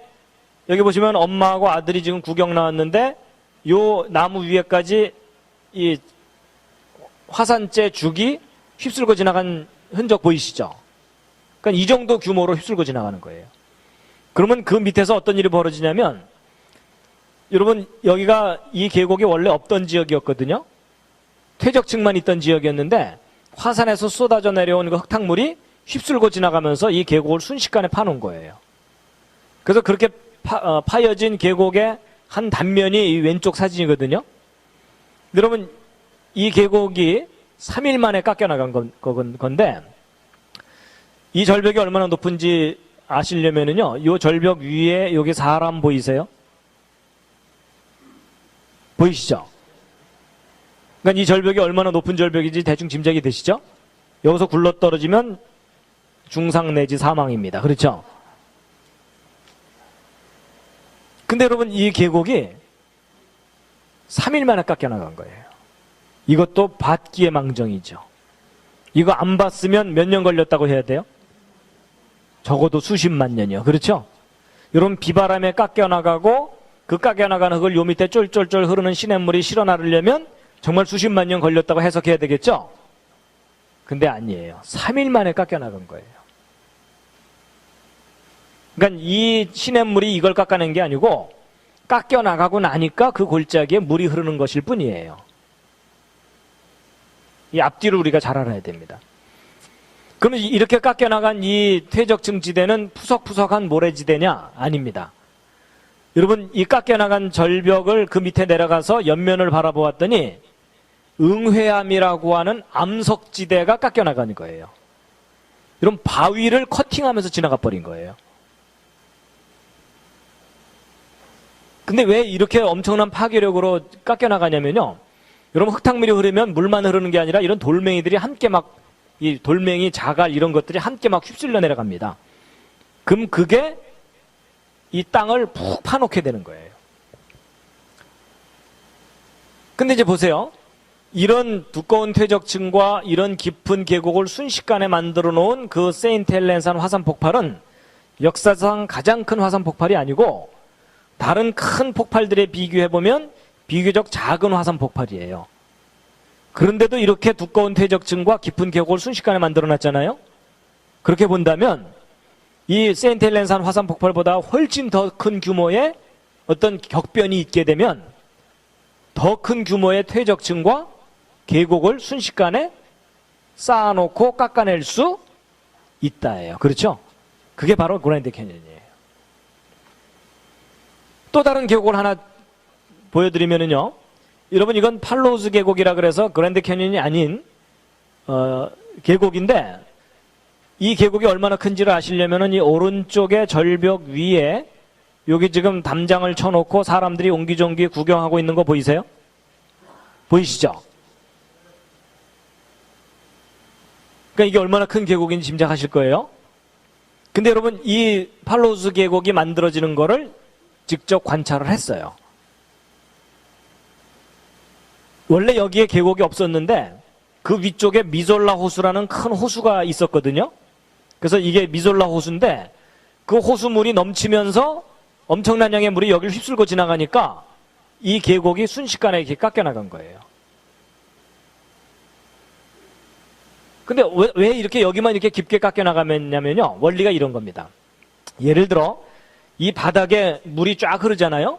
S1: 여기 보시면 엄마하고 아들이 지금 구경 나왔는데 요 나무 위에까지 이 화산재 죽이 휩쓸고 지나간 흔적 보이시죠? 그러니까 이 정도 규모로 휩쓸고 지나가는 거예요. 그러면 그 밑에서 어떤 일이 벌어지냐면 여러분 여기가 이 계곡이 원래 없던 지역이었거든요. 퇴적층만 있던 지역이었는데 화산에서 쏟아져 내려온 그 흙탕물이 휩쓸고 지나가면서 이 계곡을 순식간에 파놓은 거예요. 그래서 그렇게 파여진 계곡의 한 단면이 이 왼쪽 사진이거든요. 여러분 이 계곡이 3일 만에 깎여나간 건데 이 절벽이 얼마나 높은지 아시려면은요, 이 절벽 위에 여기 사람 보이세요? 보이시죠? 그러니까 이 절벽이 얼마나 높은 절벽인지 대충 짐작이 되시죠? 여기서 굴러떨어지면 중상 내지 사망입니다. 그렇죠? 근데 여러분 이 계곡이 3일 만에 깎여나간 거예요. 이것도 받기의 망정이죠. 이거 안 봤으면 몇 년 걸렸다고 해야 돼요? 적어도 수십만 년이요. 그렇죠? 여러분 비바람에 깎여나가고 그 깎여나가는 흙을 요 밑에 쫄쫄쫄 흐르는 시냇물이 실어 나르려면 정말 수십만 년 걸렸다고 해석해야 되겠죠? 근데 아니에요. 3일 만에 깎여나간 거예요. 그러니까 이 시냇물이 이걸 깎아낸 게 아니고 깎여나가고 나니까 그 골짜기에 물이 흐르는 것일 뿐이에요. 이 앞뒤를 우리가 잘 알아야 됩니다. 그러면 이렇게 깎여나간 이 퇴적층 지대는 푸석푸석한 모래지대냐? 아닙니다. 여러분 이 깎여나간 절벽을 그 밑에 내려가서 옆면을 바라보았더니 응회암이라고 하는 암석지대가 깎여나가는 거예요. 여러분 바위를 커팅하면서 지나가 버린 거예요. 근데 왜 이렇게 엄청난 파괴력으로 깎여나가냐면요, 여러분 흙탕물이 흐르면 물만 흐르는 게 아니라 이런 돌멩이들이 함께 막, 이 돌멩이, 자갈 이런 것들이 함께 막 휩쓸려 내려갑니다. 그럼 그게 이 땅을 푹 파놓게 되는 거예요. 근데 이제 보세요. 이런 두꺼운 퇴적층과 이런 깊은 계곡을 순식간에 만들어 놓은 그 세인트 헬렌산 화산 폭발은 역사상 가장 큰 화산 폭발이 아니고 다른 큰 폭발들에 비교해보면 비교적 작은 화산 폭발이에요. 그런데도 이렇게 두꺼운 퇴적층과 깊은 계곡을 순식간에 만들어 놨잖아요. 그렇게 본다면 이 세인트 헬렌산 화산 폭발보다 훨씬 더 큰 규모의 어떤 격변이 있게 되면 더 큰 규모의 퇴적층과 계곡을 순식간에 쌓아놓고 깎아낼 수 있다예요. 그렇죠? 그게 바로 그랜드 캐니언이에요. 또 다른 계곡을 하나 보여드리면은요, 여러분 이건 팔로우즈 계곡이라 그래서 그랜드 캐니언이 아닌 계곡인데, 이 계곡이 얼마나 큰지를 아시려면은 이 오른쪽의 절벽 위에 여기 지금 담장을 쳐놓고 사람들이 옹기종기 구경하고 있는 거 보이세요? 보이시죠? 그러니까 이게 얼마나 큰 계곡인지 짐작하실 거예요. 근데 여러분 이 팔로우즈 계곡이 만들어지는 거를 직접 관찰을 했어요. 원래 여기에 계곡이 없었는데 그 위쪽에 미졸라 호수라는 큰 호수가 있었거든요. 그래서 이게 미졸라 호수인데 그 호수물이 넘치면서 엄청난 양의 물이 여기를 휩쓸고 지나가니까 이 계곡이 순식간에 이렇게 깎여나간 거예요. 근데 왜 이렇게 여기만 이렇게 깊게 깎여나가면요, 원리가 이런 겁니다. 예를 들어 이 바닥에 물이 쫙 흐르잖아요.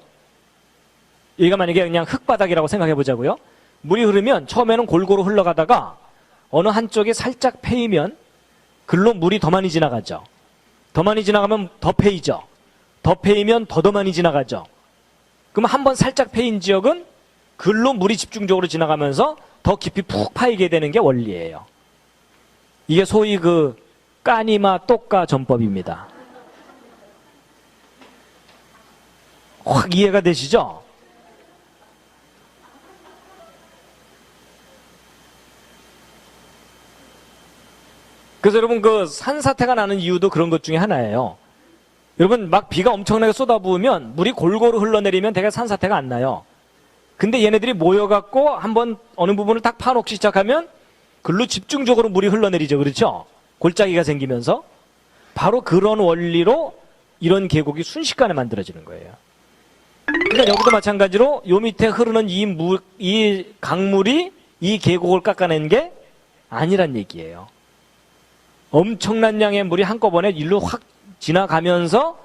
S1: 여기가 만약에 그냥 흙바닥이라고 생각해 보자고요. 물이 흐르면 처음에는 골고루 흘러가다가 어느 한쪽이 살짝 패이면 글로 물이 더 많이 지나가죠. 더 많이 지나가면 더 패이죠. 더 패이면 더 많이 지나가죠. 그럼 한번 살짝 패인 지역은 글로 물이 집중적으로 지나가면서 더 깊이 푹 파이게 되는 게 원리예요. 이게 소위 그 까니마 똑까 전법입니다. 확 이해가 되시죠? 그래서 여러분 그 산사태가 나는 이유도 그런 것 중에 하나예요. 여러분 막 비가 엄청나게 쏟아부으면 물이 골고루 흘러내리면 대개 산사태가 안 나요. 근데 얘네들이 모여갖고 한번 어느 부분을 딱 파놓기 시작하면 글로 집중적으로 물이 흘러내리죠. 그렇죠? 골짜기가 생기면서 바로 그런 원리로 이런 계곡이 순식간에 만들어지는 거예요. 그러니까 여기도 마찬가지로 요 밑에 흐르는 이 강물이 이 계곡을 깎아낸 게 아니란 얘기예요. 엄청난 양의 물이 한꺼번에 일로 확 지나가면서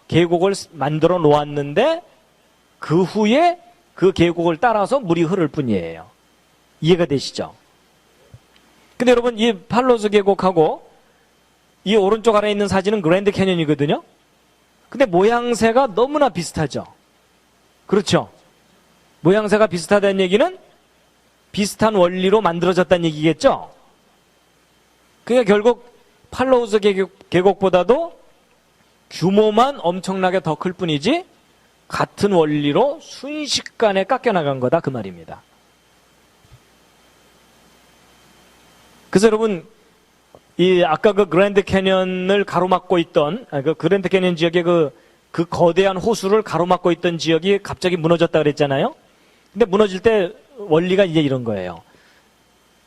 S1: 계곡을 만들어 놓았는데 그 후에 그 계곡을 따라서 물이 흐를 뿐이에요. 이해가 되시죠? 근데 여러분 이 팔로우즈 계곡하고 이 오른쪽 아래에 있는 사진은 그랜드 캐니언이거든요. 근데 모양새가 너무나 비슷하죠. 그렇죠? 모양새가 비슷하다는 얘기는 비슷한 원리로 만들어졌다는 얘기겠죠? 그러니까 결국 팔로우즈 계곡보다도 규모만 엄청나게 더 클 뿐이지 같은 원리로 순식간에 깎여나간 거다 그 말입니다. 그래서 여러분 이 아까 그 그랜드 캐니언을 가로막고 있던 그 그랜드 캐니언 지역의 그 거대한 호수를 가로막고 있던 지역이 갑자기 무너졌다 그랬잖아요. 근데 무너질 때 원리가 이제 이런 거예요.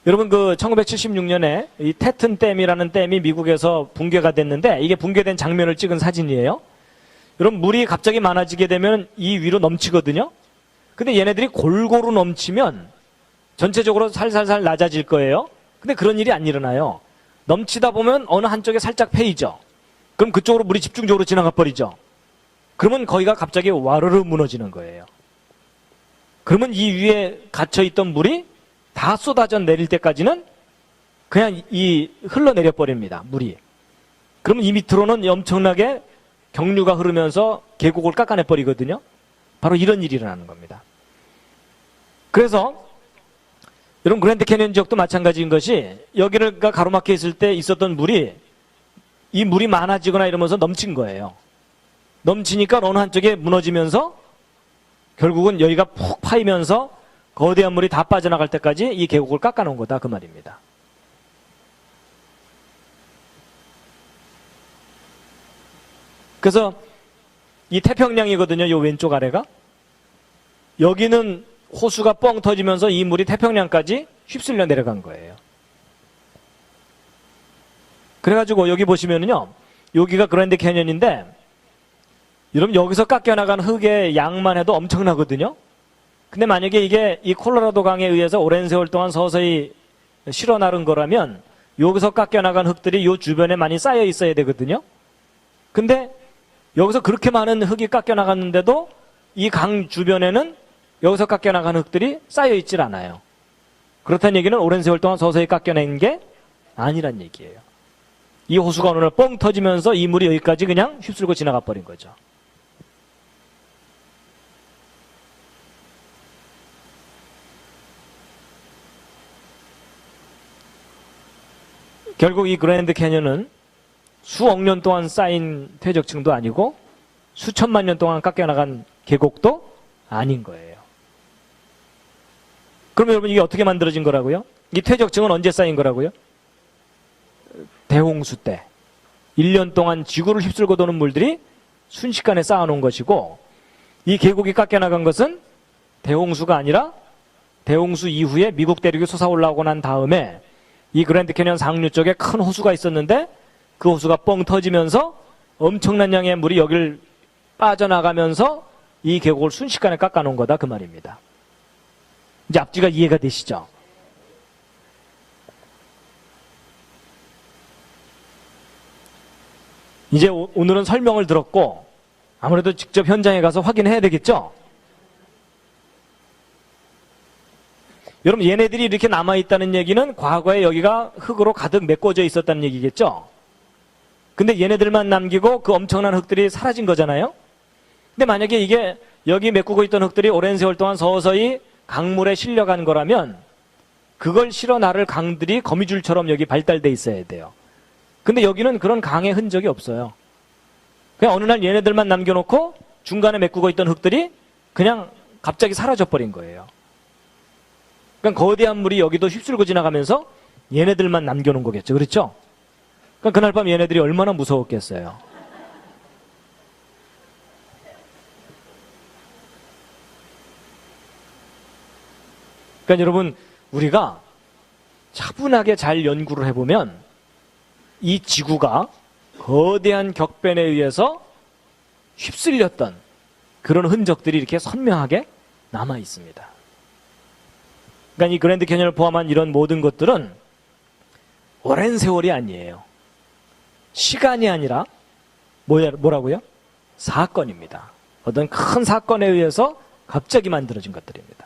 S1: 여러분 그 1976년에 이 테튼 댐이라는 댐이 미국에서 붕괴가 됐는데 이게 붕괴된 장면을 찍은 사진이에요. 여러분 물이 갑자기 많아지게 되면 이 위로 넘치거든요. 근데 얘네들이 골고루 넘치면 전체적으로 살살살 낮아질 거예요. 근데 그런 일이 안 일어나요. 넘치다 보면 어느 한쪽에 살짝 패이죠. 그럼 그쪽으로 물이 집중적으로 지나가 버리죠. 그러면 거기가 갑자기 와르르 무너지는 거예요. 그러면 이 위에 갇혀있던 물이 다 쏟아져 내릴 때까지는 그냥 흘러내려 버립니다. 물이. 그러면 이 밑으로는 엄청나게 경류가 흐르면서 계곡을 깎아내 버리거든요. 바로 이런 일이 일어나는 겁니다. 그래서 여러분 그랜드 캐니언 지역도 마찬가지인 것이 여기를 가로막혀 있을 때 있었던 물이 이 물이 많아지거나 이러면서 넘친 거예요. 넘치니까 어느 한쪽에 무너지면서 결국은 여기가 푹 파이면서 거대한 물이 다 빠져나갈 때까지 이 계곡을 깎아놓은 거다 그 말입니다. 그래서 이 태평양이거든요. 이 왼쪽 아래가. 여기는 호수가 뻥 터지면서 이 물이 태평양까지 휩쓸려 내려간 거예요. 그래가지고 여기 보시면은요. 여기가 그랜드 캐니언인데 여러분 여기서 깎여나간 흙의 양만 해도 엄청나거든요. 근데 만약에 이게 이 콜로라도 강에 의해서 오랜 세월 동안 서서히 실어 나른 거라면 여기서 깎여나간 흙들이 이 주변에 많이 쌓여 있어야 되거든요. 근데 여기서 그렇게 많은 흙이 깎여나갔는데도 이 강 주변에는 여기서 깎여나간 흙들이 쌓여있질 않아요. 그렇다는 얘기는 오랜 세월 동안 서서히 깎여낸 게 아니란 얘기예요. 이 호수가 어느 날 뻥 터지면서 이 물이 여기까지 그냥 휩쓸고 지나가 버린 거죠. 결국 이 그랜드 캐년은 수억 년 동안 쌓인 퇴적층도 아니고 수천만 년 동안 깎여나간 계곡도 아닌 거예요. 그럼 여러분 이게 어떻게 만들어진 거라고요? 이 퇴적층은 언제 쌓인 거라고요? 대홍수 때 1년 동안 지구를 휩쓸고 도는 물들이 순식간에 쌓아놓은 것이고, 이 계곡이 깎여나간 것은 대홍수가 아니라 대홍수 이후에 미국 대륙이 솟아올라오고 난 다음에 이 그랜드 캐년 상류 쪽에 큰 호수가 있었는데 그 호수가 뻥 터지면서 엄청난 양의 물이 여기를 빠져나가면서 이 계곡을 순식간에 깎아놓은 거다, 그 말입니다. 이제 앞뒤가 이해가 되시죠? 이제 오늘은 설명을 들었고 아무래도 직접 현장에 가서 확인해야 되겠죠? 여러분, 얘네들이 이렇게 남아있다는 얘기는 과거에 여기가 흙으로 가득 메꿔져 있었다는 얘기겠죠? 근데 얘네들만 남기고 그 엄청난 흙들이 사라진 거잖아요? 근데 만약에 이게 여기 메꾸고 있던 흙들이 오랜 세월 동안 서서히 강물에 실려간 거라면 그걸 실어 나를 강들이 거미줄처럼 여기 발달돼 있어야 돼요. 근데 여기는 그런 강의 흔적이 없어요. 그냥 어느 날 얘네들만 남겨놓고 중간에 메꾸고 있던 흙들이 그냥 갑자기 사라져버린 거예요. 그러니까 거대한 물이 여기도 휩쓸고 지나가면서 얘네들만 남겨놓은 거겠죠. 그렇죠? 그러니까 그날 밤 얘네들이 얼마나 무서웠겠어요. 그러니까 여러분, 우리가 차분하게 잘 연구를 해보면 이 지구가 거대한 격변에 의해서 휩쓸렸던 그런 흔적들이 이렇게 선명하게 남아 있습니다. 그러니까 이 그랜드 캐년을 포함한 이런 모든 것들은 오랜 세월이 아니에요. 시간이 아니라 뭐라고요? 사건입니다. 어떤 큰 사건에 의해서 갑자기 만들어진 것들입니다.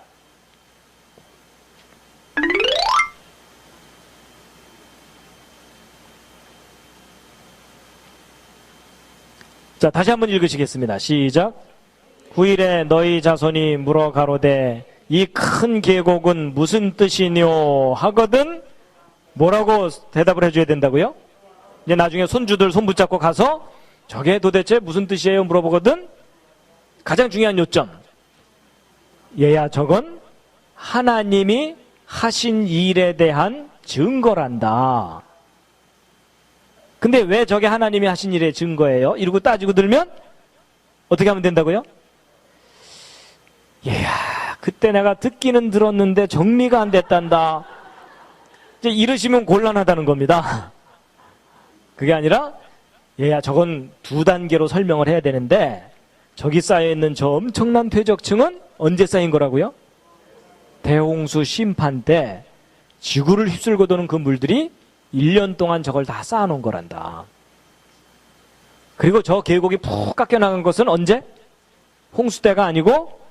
S1: 자, 다시 한번 읽으시겠습니다. 시작. 9일에 너희 자손이 물어 가로되 이 큰 계곡은 무슨 뜻이뇨 하거든 뭐라고 대답을 해줘야 된다고요? 이제 나중에 손주들 손 붙잡고 가서 저게 도대체 무슨 뜻이에요 물어보거든 가장 중요한 요점. 얘야, 저건 하나님이 하신 일에 대한 증거란다. 근데 왜 저게 하나님이 하신 일의 증거예요? 이러고 따지고 들면 어떻게 하면 된다고요? 얘야, 그때 내가 듣기는 들었는데 정리가 안 됐단다. 이제 이러시면 곤란하다는 겁니다. 그게 아니라 얘야, 저건 두 단계로 설명을 해야 되는데 저기 쌓여있는 저 엄청난 퇴적층은 언제 쌓인 거라고요? 대홍수 심판 때 지구를 휩쓸고 도는 그 물들이 1년 동안 저걸 다 쌓아놓은 거란다. 그리고 저 계곡이 푹 깎여나간 것은 언제? 홍수 때가 아니고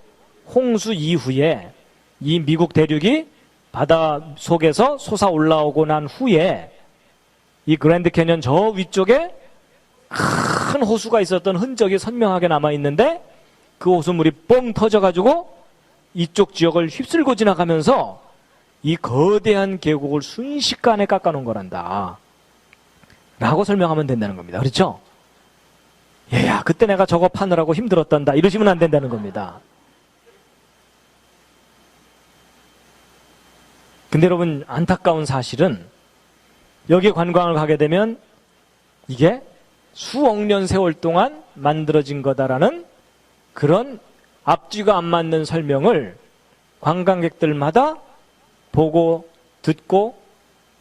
S1: 홍수 이후에 이 미국 대륙이 바다 속에서 솟아 올라오고 난 후에 이 그랜드 캐년 저 위쪽에 큰 호수가 있었던 흔적이 선명하게 남아있는데 그 호수물이 뻥 터져가지고 이쪽 지역을 휩쓸고 지나가면서 이 거대한 계곡을 순식간에 깎아놓은 거란다 라고 설명하면 된다는 겁니다. 그렇죠? 얘야, 그때 내가 저거 파느라고 힘들었단다 이러시면 안 된다는 겁니다. 근데 여러분, 안타까운 사실은 여기 관광을 가게 되면 이게 수억 년 세월 동안 만들어진 거다라는 그런 앞뒤가 안 맞는 설명을 관광객들마다 보고 듣고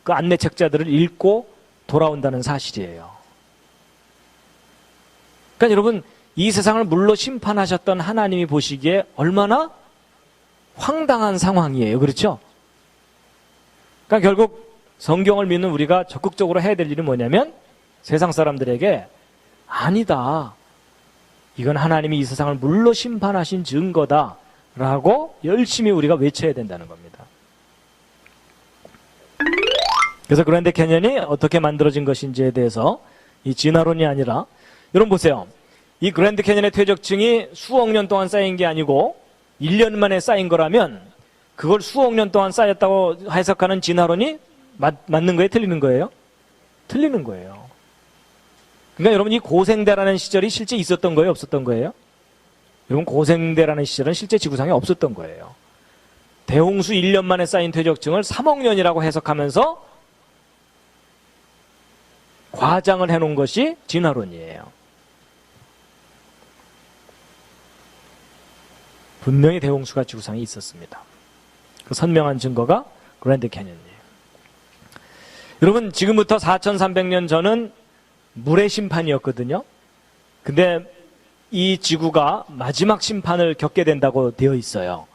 S1: 그 안내책자들을 읽고 돌아온다는 사실이에요. 그러니까 여러분, 이 세상을 물로 심판하셨던 하나님이 보시기에 얼마나 황당한 상황이에요. 그렇죠? 그러니까 결국 성경을 믿는 우리가 적극적으로 해야 될 일은 뭐냐면 세상 사람들에게 아니다, 이건 하나님이 이 세상을 물로 심판하신 증거다라고 열심히 우리가 외쳐야 된다는 겁니다. 그래서 그랜드 캐년이 어떻게 만들어진 것인지에 대해서 이 진화론이 아니라, 여러분 보세요. 이 그랜드 캐년의 퇴적층이 수억 년 동안 쌓인 게 아니고 1년 만에 쌓인 거라면 그걸 수억 년 동안 쌓였다고 해석하는 진화론이 맞는 거예요? 틀리는 거예요? 틀리는 거예요. 그러니까 여러분, 이 고생대라는 시절이 실제 있었던 거예요? 없었던 거예요? 여러분, 고생대라는 시절은 실제 지구상에 없었던 거예요. 대홍수 1년 만에 쌓인 퇴적층을 3억 년이라고 해석하면서 과장을 해놓은 것이 진화론이에요. 분명히 대홍수가 지구상에 있었습니다. 그 선명한 증거가 그랜드 캐년이에요. 여러분, 지금부터 4300년 전은 물의 심판이었거든요. 근데 이 지구가 마지막 심판을 겪게 된다고 되어 있어요.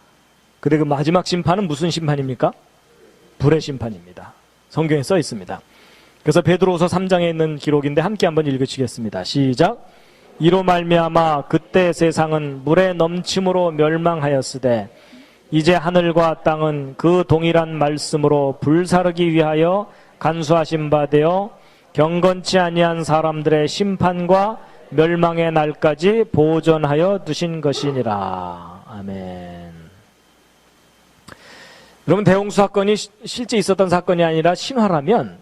S1: 근데 그 마지막 심판은 무슨 심판입니까? 불의 심판입니다. 성경에 써 있습니다. 그래서 베드로후서 3장에 있는 기록인데 함께 한번 읽으시겠습니다. 시작. 이로 말미암아 그때 세상은 물의 넘침으로 멸망하였으되 이제 하늘과 땅은 그 동일한 말씀으로 불사르기 위하여 간수하신 바 되어 경건치 아니한 사람들의 심판과 멸망의 날까지 보존하여 두신 것이니라. 아멘. 여러분, 대홍수 사건이 실제 있었던 사건이 아니라 신화라면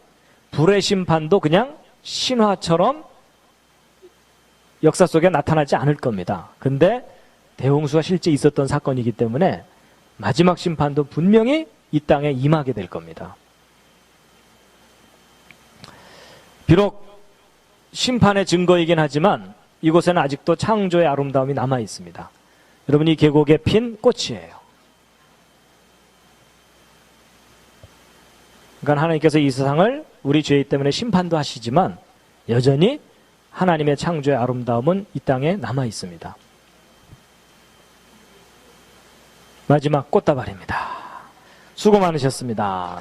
S1: 불의 심판도 그냥 신화처럼 역사 속에 나타나지 않을 겁니다. 근데 대홍수가 실제 있었던 사건이기 때문에 마지막 심판도 분명히 이 땅에 임하게 될 겁니다. 비록 심판의 증거이긴 하지만 이곳에는 아직도 창조의 아름다움이 남아 있습니다. 여러분, 이 계곡에 핀 꽃이에요. 그러니까 하나님께서 이 세상을 우리 죄 때문에 심판도 하시지만 여전히 하나님의 창조의 아름다움은 이 땅에 남아 있습니다. 마지막 꽃다발입니다. 수고 많으셨습니다.